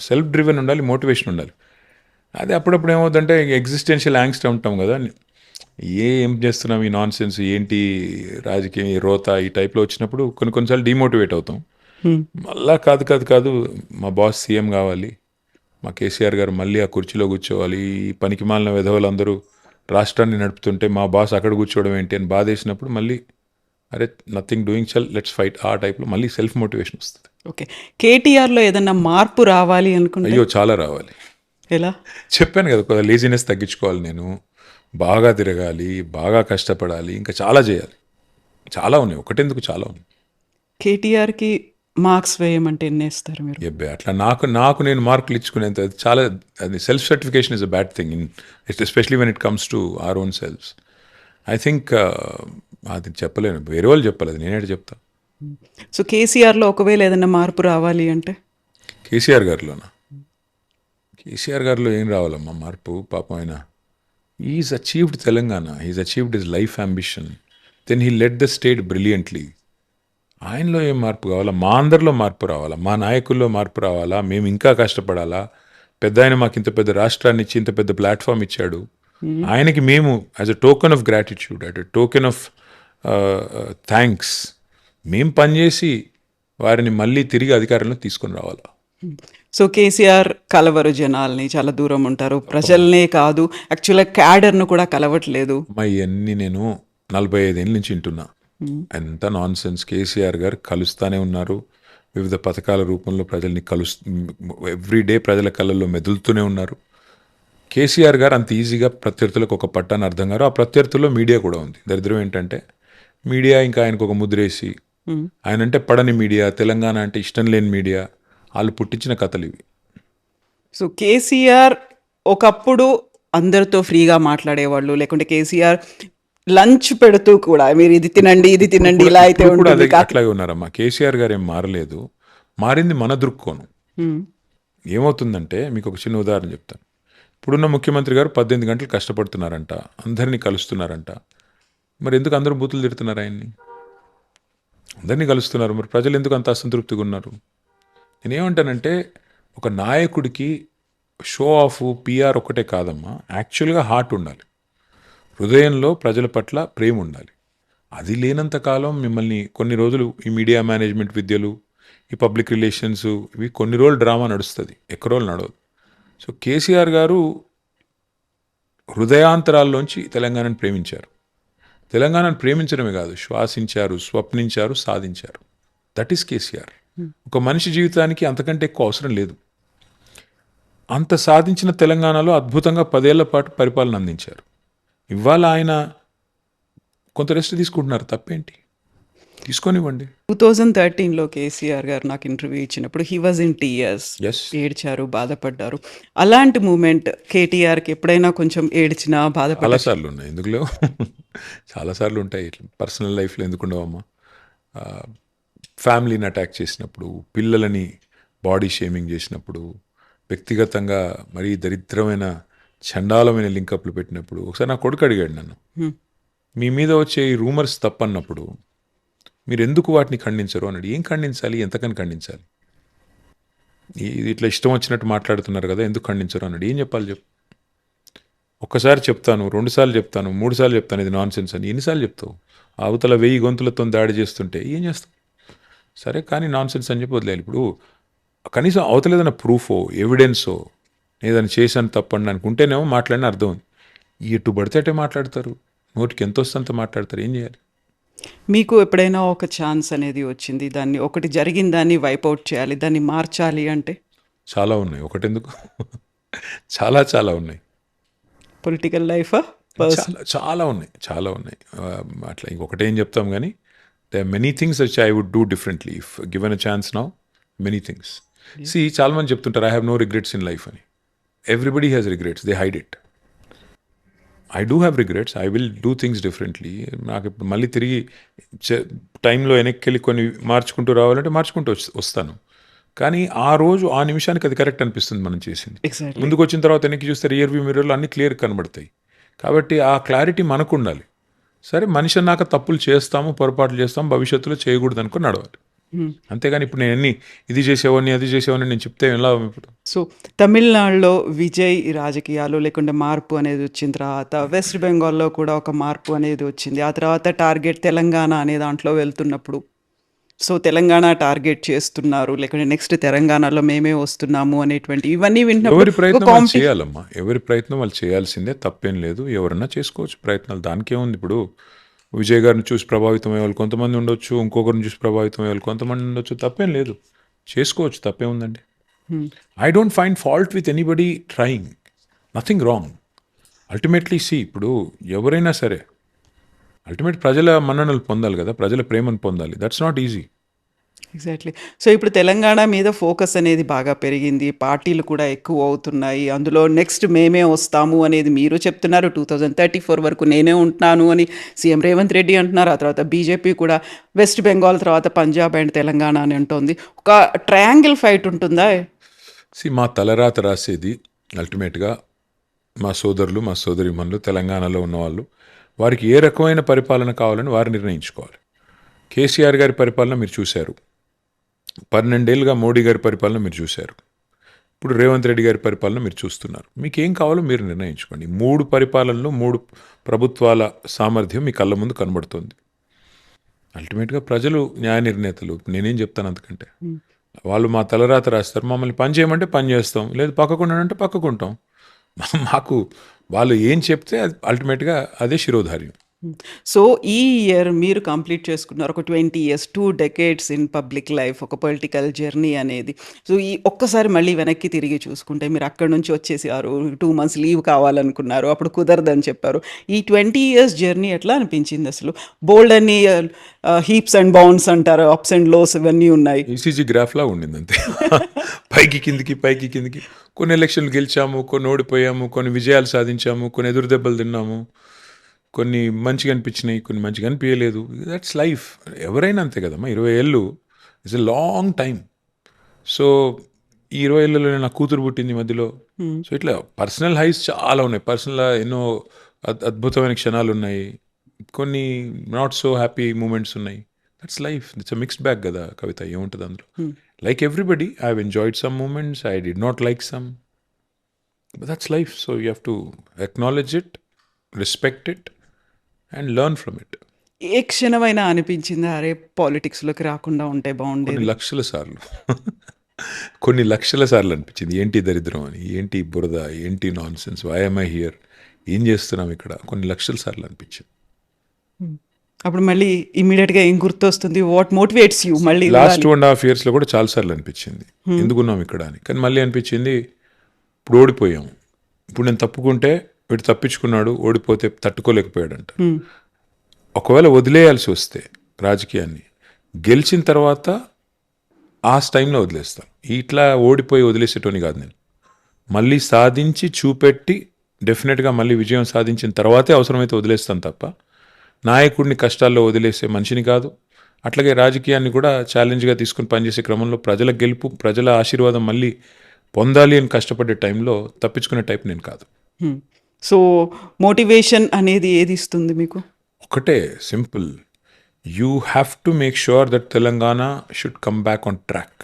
సెల్ఫ్ డ్రివెన్ ఉండాలి, మోటివేషన్ ఉండాలి. అది అప్పుడప్పుడు ఏమవుతుందంటే ఎగ్జిస్టెన్షియల్ యాంగ్స్ట్ ఉంటాం కదా, ఏం చేస్తున్నాం ఈ నాన్ సెన్స్ ఏంటి రాజకీయం ఈ రోత ఈ టైప్లో వచ్చినప్పుడు కొన్నిసార్లు డిమోటివేట్ అవుతాం. మళ్ళా కాదు మా బాస్ సీఎం కావాలి, మా కేసీఆర్ గారు మళ్ళీ ఆ కుర్చీలో కూర్చోవాలి, ఈ పనికి మాలిన విధవలందరూ రాష్ట్రాన్ని నడుపుతుంటే మా బాస్ అక్కడ కూర్చోవడం ఏంటి అని బాధేసినప్పుడు మళ్ళీ అరే నథింగ్ డూయింగ్ చల్ లెట్స్ ఫైట్, ఆ టైప్లో మళ్ళీ సెల్ఫ్ మోటివేషన్ వస్తుంది. ఓకే, కేటీఆర్లో ఏదన్నా మార్పు రావాలి అనుకుంటే? అయ్యో చాలా రావాలి. ఎలా? చెప్పాను కదా, కొద్దిగా లేజినెస్ తగ్గించుకోవాలి, నేను బాగా తిరగాలి, బాగా కష్టపడాలి, ఇంకా చాలా చేయాలి. చాలా ఉన్నాయి, ఒకటెందుకు చాలా ఉన్నాయి. కేటీఆర్కి మార్క్స్ వేయమంటే ఎన్ని వేస్తారు మీరు? ఎబ్బే అట్లా నాకు నేను మార్కులు ఇచ్చుకునేంత చాలా, అది self certification is a bad thing in especially when it comes to our own selves. I think అది చెప్పలేను, వేరే వాళ్ళు చెప్పాలి, అది నేనే చెప్తా. సో కేసీఆర్లో ఒకవేళ ఏదైనా మార్పు రావాలి అంటే? కేసీఆర్ గారిలోనా? కేసీఆర్ గారిలో ఏం రావాలమ్మా మార్పు? పాపం ఆయన is achieved Telangana, is achieved his life ambition, then he led the state brilliantly. ఆయనలో ఏం మార్పు కావాలా? మా అందరిలో మార్పు రావాలా, మా నాయకుల్లో మార్పు రావాలా, మేము ఇంకా కష్టపడాలా. పెద్ద ఆయన మాకు ఇంత పెద్ద రాష్ట్రాన్ని ఇచ్చి ఇంత పెద్ద ప్లాట్ఫామ్ ఇచ్చాడు, ఆయనకి మేము as a token of gratitude, as a token of thanks మేము పనిచేసి వారిని మళ్ళీ తిరిగి అధికారంలో తీసుకొని రావాలా. సో కేసీఆర్ కలవరు జనాల్ని, చాలా దూరం ఉంటారు, ప్రజల్నే కాదు యాక్చువల్గా క్యాడర్ను కూడా కలవట్లేదు. అమ్మా ఇవన్నీ నేను 45 ఏళ్ళ నుంచి వింటున్నా, ఎంత నాన్ సెన్స్. కేసీఆర్ గారు కలుస్తానే ఉన్నారు, వివిధ పథకాల రూపంలో ప్రజల్ని ఎవ్రీడే ప్రజల కళ్ళల్లో మెదులుతూనే ఉన్నారు. కేసీఆర్ గారు అంత ఈజీగా ప్రత్యర్థులకు ఒక పట్టాన్ని అర్థం గారు. ఆ ప్రత్యర్థుల్లో మీడియా కూడా ఉంది. దరిద్రం ఏంటంటే మీడియా ఇంకా ఆయనకు ఒక ముద్రేసి, ఆయన అంటే పడని మీడియా, తెలంగాణ అంటే ఇష్టం లేని మీడియా, వాళ్ళు పుట్టించిన కథలు ఇవి. సో కేసీఆర్ ఒకప్పుడు అందరితో ఫ్రీగా మాట్లాడేవాళ్ళు, లేకుంటే కేసీఆర్ లంచ్ పెడుతూ కూడా మీరు ఇది తినండి ఇది తినండి ఇలా అయితే ఇప్పుడు కూడా ఉంటుంది. అట్లాగే ఉన్నారమ్మా. కేసీఆర్ గారు ఏం మారలేదు, మారింది మన దృక్కోణం. ఏమవుతుందంటే మీకు ఒక చిన్న ఉదాహరణ చెప్తాను. ఇప్పుడున్న ముఖ్యమంత్రి గారు 18 గంటలు కష్టపడుతున్నారంట, అందరినీ కలుస్తున్నారంట. మరి ఎందుకు అందరూ బూతులు తిడుతున్నారు ఆయన్ని? అందరినీ కలుస్తున్నారు, మరి ప్రజలు ఎందుకు అంత అసంతృప్తిగా ఉన్నారు? నేనేమంటానంటే ఒక నాయకుడికి షో ఆఫ్ పిఆర్ ఒకటే కాదమ్మా, యాక్చువల్గా హార్ట్ ఉండాలి, హృదయంలో ప్రజల పట్ల ప్రేమ ఉండాలి. అది లేనంత కాలం మిమ్మల్ని కొన్ని రోజులు ఈ మీడియా మేనేజ్మెంట్ విద్యలు, ఈ పబ్లిక్ రిలేషన్స్, ఇవి కొన్ని రోజులు డ్రామా నడుస్తుంది, ఎక్కువ రోజులు నడవదు. సో కేసీఆర్ గారు హృదయాంతరాల్లోంచి తెలంగాణను ప్రేమించారు. తెలంగాణను ప్రేమించడమే కాదు, శ్వాసించారు, స్వప్నించారు, సాధించారు. That is KCR. ఒక మనిషి జీవితానికి అంతకంటే ఎక్కువ అవసరం లేదు. అంత సాధించిన తెలంగాణలో అద్భుతంగా 10 ఏళ్ల పాటు పరిపాలన అందించారు. ఇవాళ ఆయన కొంత రెస్ట్ తీసుకుంటున్నారు, తప్పేంటి? తీసుకొనివ్వండి. 2013లో కేసీఆర్ గారు నాకు ఇంటర్వ్యూ ఇచ్చినప్పుడు he was in tears, Yes. ఏడ్చారు, బాధపడ్డారు. అలాంటి మూమెంట్ కేటీఆర్కి ఎప్పుడైనా కొంచెం ఏడ్చినా బాధపడ్డా? చాలాసార్లు ఉన్నాయి, ఎందుకు లేవు? చాలాసార్లు ఉంటాయి. ఇట్లా పర్సనల్ లైఫ్లో ఎందుకు ఉండవమ్మా? ఫ్యామిలీని అటాక్ చేసినప్పుడు, పిల్లలని బాడీ షేమింగ్ చేసినప్పుడు, వ్యక్తిగతంగా మరీ దరిద్రమైన చండాలమైన లింకప్లు పెట్టినప్పుడు, ఒకసారి నా కొడుకు అడిగాడు నన్ను, మీ మీద వచ్చే ఈ రూమర్స్ తప్పన్నప్పుడు మీరు ఎందుకు వాటిని ఖండించరు అన్నాడు. ఏం ఖండించాలి, ఎంతకని ఖండించాలి? ఇది ఇట్లా ఇష్టం వచ్చినట్టు మాట్లాడుతున్నారు కదా, ఎందుకు ఖండించరు అన్నాడు. ఏం చెప్పాలి చెప్పు? ఒక్కసారి చెప్తాను, 2 సార్లు చెప్తాను, 3 సార్లు చెప్తాను ఇది నాన్ సెన్స్ అని. ఎన్నిసార్లు చెప్తావు? అవతల 1000 గొంతులతో దాడి చేస్తుంటే ఏం చేస్తావు? సరే కానీ నాన్ సెన్స్ అని చెప్పి వదిలేయాలి. ఇప్పుడు కనీసం అవతల ఏదైనా ప్రూఫో ఎవిడెన్సో ఏదైనా చేశాను తప్పండి అనుకుంటేనేమో మాట్లాడిన అర్థం ఉంది. ఎటు పడితే అటే మాట్లాడతారు, నోటికి ఎంత వస్తే అంత మాట్లాడతారు. ఏం చేయాలి? మీకు ఎప్పుడైనా ఒక ఛాన్స్ అనేది వచ్చింది, దాన్ని ఒకటి జరిగిన దాన్ని వైప్అవుట్ చేయాలి, దాన్ని మార్చాలి అంటే? చాలా ఉన్నాయి, ఒకటెందుకు చాలా చాలా ఉన్నాయి. పొలిటికల్ లైఫ్ చాలా ఉన్నాయి, చాలా ఉన్నాయి. అట్లా ఇంకొకటి ఏం చెప్తాం కానీ they are many things which I would do differently if given a chance now. Many things. See చాలా మంది చెప్తుంటారు I have no regrets in life అని. Everybody has regrets, they hide it. I do have regrets, I will do things differently. నాకు ఇప్పుడు మళ్ళీ తిరిగి టైంలో వెనక్కి వెళ్ళి కొన్ని మార్చుకుంటూ రావాలంటే మార్చుకుంటూ వస్తాను. కానీ ఆ రోజు ఆ నిమిషానికి అది కరెక్ట్ అనిపిస్తుంది మనం చేసింది. ఎగ్జాక్ట్లీ. ముందుకు వచ్చిన తర్వాత వెనక్కి చూస్తే రియర్ వ్యూ మిర్రర్లో అన్ని క్లియర్ కనబడతాయి. కాబట్టి ఆ క్లారిటీ మనకు ఉండాలి. సరే మనిషి అన్నాక తప్పులు చేస్తాము, పొరపాట్లు చేస్తాము, భవిష్యత్తులో చేయకూడదు అనుకుని నడవాలి. అంతేగాని ఇప్పుడు నేను ఇది చేసేవాడిని అది చేసేవాడిని నేను చెప్తే ఎలా ఇప్పుడు. సో తమిళనాడులో విజయ్ రాజకీయాలు లేకుంటే మార్పు అనేది వచ్చిన తర్వాత వెస్ట్ బెంగాల్లో కూడా ఒక మార్పు అనేది వచ్చింది. ఆ తర్వాత టార్గెట్ తెలంగాణ అనే దాంట్లో వెళ్తున్నప్పుడు సో తెలంగాణ టార్గెట్ చేస్తున్నారు, లేకుంటే నెక్స్ట్ తెలంగాణలో మేమే వస్తున్నాము అనేటువంటి ఇవన్నీ ఎవరి వింటున్నప్పుడు ప్రయత్నం వాళ్ళు చేయాలమ్మా, ఎవరి ప్రయత్నం వాళ్ళు చేయాల్సిందే, తప్పేం లేదు. ఎవరన్నా చేసుకోవచ్చు ప్రయత్నాలు, దానికేముంది. ఇప్పుడు విజయ్ గారిని చూసి ప్రభావితం అయ్యే వాళ్ళు కొంతమంది ఉండొచ్చు, ఇంకొకరిని చూసి ప్రభావితం అయ్యే వాళ్ళు కొంతమంది ఉండొచ్చు, తప్పేం లేదు, చేసుకోవచ్చు, తప్పేముందండి. I don't find fault with anybody trying, nothing wrong. Ultimately ఇప్పుడు ఎవరైనా సరే అల్టిమేట్ ప్రజల మన్ననలు పొందాలి కదా, ప్రజల ప్రేమను పొందాలి. That's not easy. Exactly. So ఇప్పుడు తెలంగాణ మీద ఫోకస్ అనేది బాగా పెరిగింది, పార్టీలు కూడా ఎక్కువ అవుతున్నాయి, అందులో నెక్స్ట్ మేమే వస్తాము అనేది మీరు చెప్తున్నారు. 2034 వరకు నేనే ఉంటున్నాను అని సీఎం రేవంత్ రెడ్డి అంటున్నారు. ఆ తర్వాత బీజేపీ కూడా వెస్ట్ బెంగాల్ తర్వాత పంజాబ్ అండ్ తెలంగాణ అని అంటుంది. ఒక ట్రయాంగిల్ ఫైట్ ఉంటుందా? మా తలరాత రాసేది అల్టిమేట్గా మా సోదరులు, మా సోదరిమణులు, తెలంగాణలో ఉన్నవాళ్ళు, వారికి ఏ రకమైన పరిపాలన కావాలని వారు నిర్ణయించుకోవాలి. కేసీఆర్ గారి పరిపాలన మీరు చూశారు, 12 ఏళ్ళుగా మోడీ గారి పరిపాలన మీరు చూశారు, ఇప్పుడు రేవంత్ రెడ్డి గారి పరిపాలన మీరు చూస్తున్నారు. మీకు ఏం కావాలో మీరు నిర్ణయించుకోండి. 3 పరిపాలనలు, 3 ప్రభుత్వాల సామర్థ్యం మీ కళ్ళ ముందు కనబడుతుంది. అల్టిమేట్గా ప్రజలు న్యాయ నిర్ణేతలు, నేనేం చెప్తాను అంతకంటే. వాళ్ళు మా తలరాత రాస్తారు, మమ్మల్ని పని చేయమంటే పని చేస్తాం, లేదు పక్కకుండానంటే పక్కకుంటాం. మాకు వాళ్ళు ఏం చెప్తే అది అల్టిమేట్గా అదే శిరోధార్యం. సో ఈ ఇయర్ మీరు కంప్లీట్ చేసుకున్నారు ఒక 20 years, 2 decades in public life, ఒక పొలిటికల్ జర్నీ అనేది. సో ఈ ఒక్కసారి మళ్ళీ వెనక్కి తిరిగి చూసుకుంటే మీరు అక్కడి నుంచి వచ్చేసారు, 2 months లీవ్ కావాలనుకున్నారు, అప్పుడు కుదరదని చెప్పారు. ఈ 20 years జర్నీ ఎట్లా అనిపించింది అసలు? బోల్డ్ అని హీప్స్ అండ్ బౌన్స్ అంటారు, అప్స్ అండ్ లోస్ ఇవన్నీ ఉన్నాయి. ఈసీజీ గ్రాఫ్లా ఉండింది అంతే. పైకి కిందికి, పైకి కిందికి. కొన్ని ఎలక్షన్లు గెలిచాము, కొన్ని ఓడిపోయాము, కొన్ని విజయాలు సాధించాము, కొన్ని ఎదురు దెబ్బలు తిన్నాము, కొన్ని మంచిగా అనిపించినాయి, కొన్ని మంచిగా అనిపించలేదు. That's life. ఎవరైనా అంతే కదమ్మా. 20 ఏళ్ళు it's a long time. So ఈ 20 ఏళ్ళలో నా కూతురు పుట్టింది మధ్యలో. సో ఇట్లా పర్సనల్ హైస్ చాలా ఉన్నాయి, పర్సనల్ ఎన్నో అద్భుతమైన క్షణాలు ఉన్నాయి, కొన్ని నాట్ సో హ్యాపీ మూమెంట్స్ ఉన్నాయి. That's life. It's a mixed bag కదా కవిత, ఏముంటుంది అందులో. Like everybody, I have enjoyed some moments, I did not like some, but that's life. So you have to acknowledge it, respect it and learn from it. ఏ క్షణమైనా అనిపించిందా అరే పాలిటిక్స్లోకి రాకుండా ఉంటే బాగుండేది? కొన్ని లక్షల సార్లు అనిపించింది, ఏంటి దరిద్రం అని, ఏంటి బురద, ఏంటి nonsense, why am I here, ఏం చేస్తున్నాం ఇక్కడ, కొన్ని లక్షల సార్లు అనిపించింది. అప్పుడు మళ్ళీ ఇమీడియట్గా ఏం గుర్తొస్తుంది? వాట్ మోటివేట్స్ యూ మళ్ళీ? లాస్ట్ 2.5 yearsలో కూడా చాలాసార్లు అనిపించింది ఎందుకున్నాం ఇక్కడ అని. కానీ మళ్ళీ అనిపించింది ఇప్పుడు ఓడిపోయాము, ఇప్పుడు నేను తప్పుకుంటే వీడు తప్పించుకున్నాడు, ఓడిపోతే తట్టుకోలేకపోయాడంట. ఒకవేళ వదిలేయాల్సి వస్తే రాజకీయాన్ని, గెలిచిన తర్వాత ఆ టైంలో వదిలేస్తాను. ఇట్లా ఓడిపోయి వదిలేసేటోని కాదు నేను. మళ్ళీ సాధించి చూపెట్టి డెఫినెట్గా మళ్ళీ విజయం సాధించిన తర్వాతే అవసరమైతే వదిలేస్తాను తప్ప నాయకుడిని కష్టాల్లో వదిలేసే మనిషిని కాదు. అట్లాగే రాజకీయాన్ని కూడా ఛాలెంజ్గా తీసుకుని పనిచేసే క్రమంలో ప్రజల గెలుపు, ప్రజల ఆశీర్వాదం మళ్ళీ పొందాలి అని కష్టపడే టైంలో తప్పించుకునే టైప్ నేను కాదు. సో మోటివేషన్ అనేది ఏది ఇస్తుంది మీకు? ఒకటే, simple, you have to make sure that Telangana should come back on track.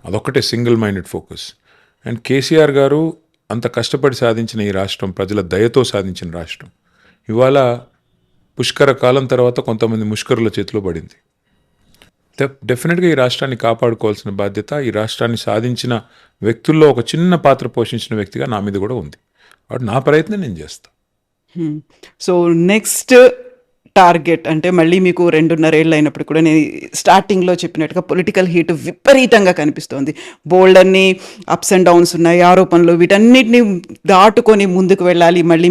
అదొక్కటే single minded focus. And KCR గారు అంత కష్టపడి సాధించిన ఈ రాష్ట్రం, ప్రజల దయతో సాధించిన రాష్ట్రం, ఇవాళ పుష్కర కాలం తర్వాత కొంతమంది ముష్కరుల చేతిలో పడింది. డెఫినెట్గా ఈ రాష్ట్రాన్ని కాపాడుకోవాల్సిన బాధ్యత ఈ రాష్ట్రాన్ని సాధించిన వ్యక్తుల్లో ఒక చిన్న పాత్ర పోషించిన వ్యక్తిగా నా మీద కూడా ఉంది. కాబట్టి నా ప్రయత్నం నేను చేస్తాను. సో నెక్స్ట్ టార్గెట్ అంటే మళ్ళీ మీకు 2.5 ఏళ్ళు అయినప్పుడు కూడా నేను స్టార్టింగ్లో చెప్పినట్టుగా పొలిటికల్ హీట్ విపరీతంగా కనిపిస్తోంది. బోల్డ్ అన్ని అప్స్ అండ్ డౌన్స్ ఉన్నాయి, ఆరోపణలు, వీటన్నిటిని దాటుకొని ముందుకు వెళ్ళాలి. మళ్ళీ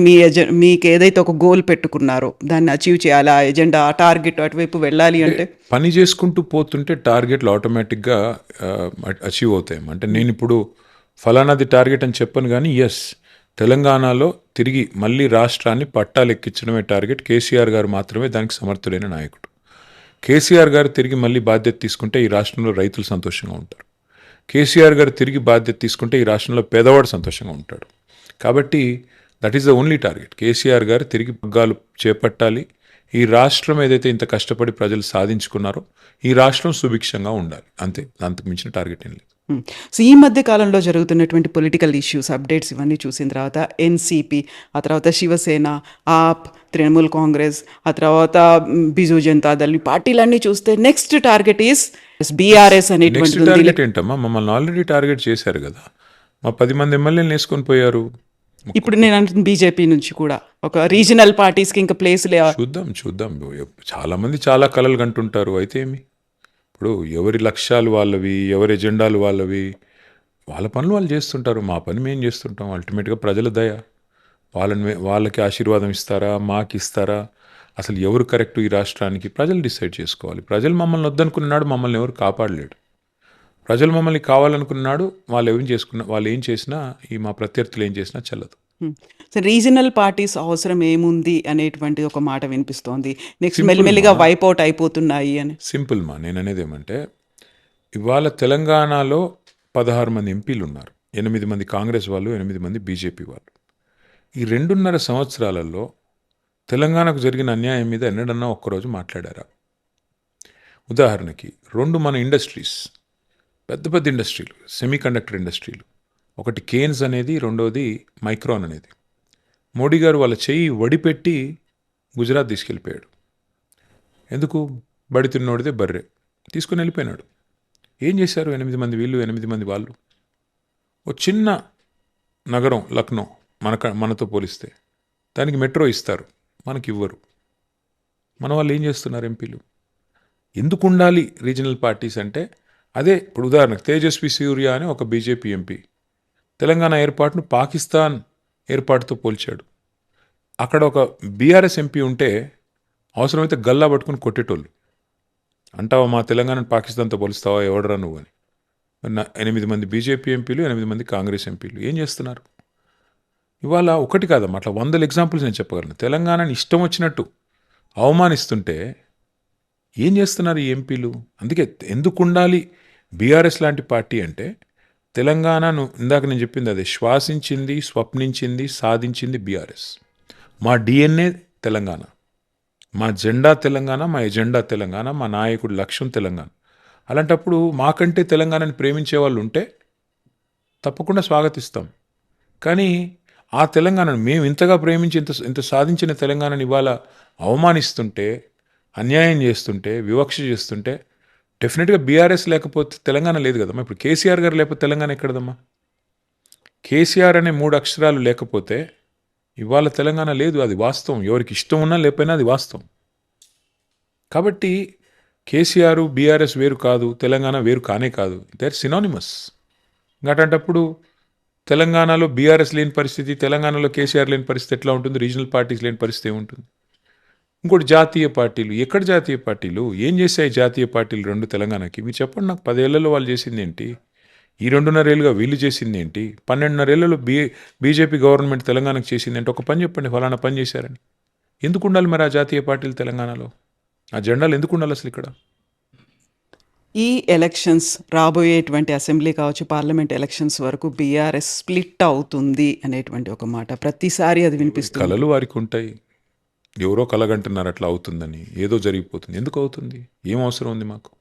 మీకు ఏదైతే ఒక గోల్ పెట్టుకున్నారో దాన్ని అచీవ్ చేయాలి, ఆ ఎజెండా, ఆ టార్గెట్ అటువైపు వెళ్ళాలి అంటే పని చేసుకుంటూ పోతుంటే టార్గెట్లు ఆటోమేటిక్గా అచీవ్ అవుతాయి. అంటే నేను ఇప్పుడు ఫలానాది టార్గెట్ అని చెప్పను, కానీ ఎస్ తెలంగాణలో తిరిగి మళ్ళీ రాష్ట్రాన్ని పట్టాలెక్కించడమే టార్గెట్. కేసీఆర్ గారు మాత్రమే దానికి సమర్థుడైన నాయకుడు. కేసీఆర్ గారు తిరిగి మళ్ళీ బాధ్యత తీసుకుంటే ఈ రాష్ట్రంలో రైతులు సంతోషంగా ఉంటారు. కేసీఆర్ గారు తిరిగి బాధ్యత తీసుకుంటే ఈ రాష్ట్రంలో పేదవాడు సంతోషంగా ఉంటాడు. కాబట్టి that is the only target. KCR గారు తిరిగి పగ్గాలు చేపట్టాలి. ఈ రాష్ట్రం ఏదైతే ఇంత కష్టపడి ప్రజలు సాధించుకున్నారో ఈ రాష్ట్రం సుభిక్షంగా ఉండాలి. అంతే, అంతకు మించిన టార్గెట్ ఏం లేదు. సో ఈ మధ్య కాలంలో జరుగుతున్నటువంటి పొలిటికల్ ఇష్యూస్ అప్డేట్స్ ఇవన్నీ చూసిన తర్వాత ఎన్సిపి, ఆ తర్వాత శివసేన, ఆప్, తృణమూల్ కాంగ్రెస్, ఆ తర్వాత బిజు జనతాదళ్, ఈ పార్టీలన్నీ చూస్తే next target is BRS next అనేటువంటి టార్గెట్ ఏంటమ్మా? మమ్మల్ని ఆల్రెడీ టార్గెట్ చేశారు కదా. మా 10 మంది ఎమ్మెల్యేలు వేసుకొని పోయారు. ఇప్పుడు నేను అంటుంది బీజేపీ నుంచి కూడా ఒక రీజనల్ పార్టీస్కి ఇంకా ప్లేస్ లేవా? చూద్దాం. చాలామంది చాలా కలలు కంటుంటారు. అయితే ఏమి, ఇప్పుడు ఎవరి లక్ష్యాలు వాళ్ళవి, ఎవరి ఎజెండాలు వాళ్ళవి, వాళ్ళ పనులు వాళ్ళు చేస్తుంటారు. మా పని మేము చేస్తుంటాం. అల్టిమేట్గా ప్రజల దయ. వాళ్ళకి ఆశీర్వాదం ఇస్తారా, మాకు ఇస్తారా, అసలు ఎవరు కరెక్ట్ ఈ రాష్ట్రానికి ప్రజలు డిసైడ్ చేసుకోవాలి. ప్రజలు మమ్మల్ని వద్దనుకున్నాడు, మమ్మల్ని ఎవరు కాపాడలేడు. ప్రజలు మమ్మల్ని కావాలనుకున్నాడు, వాళ్ళు ఏం చేసినా, ఈ మా ప్రత్యర్థులు ఏం చేసినా చెల్లదు. సో రీజనల్ పార్టీస్ అవసరం ఏముంది అనేటువంటి ఒక మాట వినిపిస్తోంది. నెక్స్ట్ మెల్లిమెల్లిగా వైపౌట్ అయిపోతున్నాయి అని. సింపుల్ మా, నేను అనేది ఏమంటే, ఇవాళ తెలంగాణలో 16 మంది ఎంపీలు ఉన్నారు. 8 మంది కాంగ్రెస్ వాళ్ళు, 8 మంది బీజేపీ వాళ్ళు. ఈ 2.5 సంవత్సరాలలో తెలంగాణకు జరిగిన అన్యాయం మీద ఎన్నడన్నా ఒక్కరోజు మాట్లాడారా? ఉదాహరణకి 2 మన ఇండస్ట్రీస్, పెద్ద ఇండస్ట్రీలు, సెమీ కండక్టర్ ఇండస్ట్రీలు. ఒకటి కేన్స్ అనేది, రెండోది మైక్రాన్ అనేది. మోడీ గారు వాళ్ళ చెయ్యి వడిపెట్టి గుజరాత్ తీసుకెళ్ళిపోయాడు. ఎందుకు? బడి తిన్నోడిదే బర్రె తీసుకుని వెళ్ళిపోయినాడు. ఏం చేశారు 8 మంది వీళ్ళు, 8 మంది వాళ్ళు? ఓ చిన్న నగరం లక్నో మనతో పోలిస్తే దానికి మెట్రో ఇస్తారు, మనకి ఇవ్వరు. మన వాళ్ళు ఏం చేస్తున్నారు ఎంపీలు? ఎందుకు ఉండాలి రీజనల్ పార్టీస్ అంటే అదే. ఇప్పుడు ఉదాహరణకు తేజస్వి సూర్య అని ఒక బీజేపీ ఎంపీ తెలంగాణ ఏర్పాటును పాకిస్తాన్ ఏర్పాటుతో పోల్చాడు. అక్కడ ఒక బీఆర్ఎస్ ఎంపీ ఉంటే అవసరమైతే గల్లా పట్టుకుని కొట్టేటోళ్ళు. అంటావా మా తెలంగాణను పాకిస్తాన్తో పోలుస్తావా, ఎవడరా నువ్వు అని. 8 మంది బీజేపీ ఎంపీలు, 8 మంది కాంగ్రెస్ ఎంపీలు ఏం చేస్తున్నారు? ఇవాళ ఒకటి కాదమ్మా, అట్లా 100 ఎగ్జాంపుల్స్ నేను చెప్పగలను. తెలంగాణని ఇష్టం వచ్చినట్టు అవమానిస్తుంటే ఏం చేస్తున్నారు ఈ ఎంపీలు? అందుకే ఎందుకు ఉండాలి బీఆర్ఎస్ లాంటి పార్టీ అంటే, తెలంగాణను ఇందాక నేను చెప్పింది అదే, శ్వాసించింది, స్వప్నించింది, సాధించింది బీఆర్ఎస్. మా డిఎన్ఏ తెలంగాణ, మా జెండా తెలంగాణ, మా ఎజెండా తెలంగాణ, మా నాయకుడి లక్ష్యం తెలంగాణ. అలాంటప్పుడు మాకంటే తెలంగాణని ప్రేమించే వాళ్ళు ఉంటే తప్పకుండా స్వాగతిస్తాం. కానీ ఆ తెలంగాణను మేము ఇంతగా ప్రేమించి ఇంత సాధించిన తెలంగాణని ఇవాళ అవమానిస్తుంటే, అన్యాయం చేస్తుంటే, వివక్ష చేస్తుంటే డెఫినెట్గా బీఆర్ఎస్ లేకపోతే తెలంగాణ లేదు కదమ్మా. ఇప్పుడు కేసీఆర్ గారు లేకపోతే తెలంగాణ ఎక్కడదమ్మా? కేసీఆర్ అనే 3 అక్షరాలు లేకపోతే ఇవాళ తెలంగాణ లేదు. అది వాస్తవం. ఎవరికి ఇష్టం ఉన్నా లేకపోయినా అది వాస్తవం. కాబట్టి కేసీఆర్ బీఆర్ఎస్ వేరు కాదు, తెలంగాణ వేరు కానే కాదు. They are synonymous. అట్లాంటప్పుడు తెలంగాణలో బీఆర్ఎస్ లేని పరిస్థితి, తెలంగాణలో కేసీఆర్ లేని పరిస్థితి ఎట్లా ఉంటుంది? రీజనల్ పార్టీస్ లేని పరిస్థితి ఏముంటుంది? ఇంకోటి జాతీయ పార్టీలు. ఎక్కడ జాతీయ పార్టీలు? ఏం చేశాయి జాతీయ పార్టీలు 2 తెలంగాణకి? మీరు చెప్పండి నాకు. 10 ఏళ్లలో వాళ్ళు చేసింది ఏంటి? ఈ 2.5 ఏళ్ళుగా వీళ్ళు చేసింది ఏంటి? 12.5 ఏళ్లలో బీజేపీ గవర్నమెంట్ తెలంగాణకు చేసింది ఏంటి? ఒక పని చెప్పండి, ఫలానా పని చేశారని. ఎందుకు ఉండాలి మరి ఆ జాతీయ పార్టీలు తెలంగాణలో? ఆ జెండాలు ఎందుకు ఉండాలి అసలు ఇక్కడ? ఈ ఎలక్షన్స్, రాబోయేటువంటి అసెంబ్లీ కావచ్చు, పార్లమెంట్ ఎలక్షన్స్ వరకు బీఆర్ఎస్ స్ప్లిట్ అవుతుంది అనేటువంటి ఒక మాట ప్రతిసారి అది వినిపిస్తుంది. కలలు వారికి ఉంటాయి. ఎవరో కలగంటున్నారు అట్లా అవుతుందని, ఏదో జరిగిపోతుంది. ఎందుకు అవుతుంది? ఏం అవసరం ఉంది మాకు?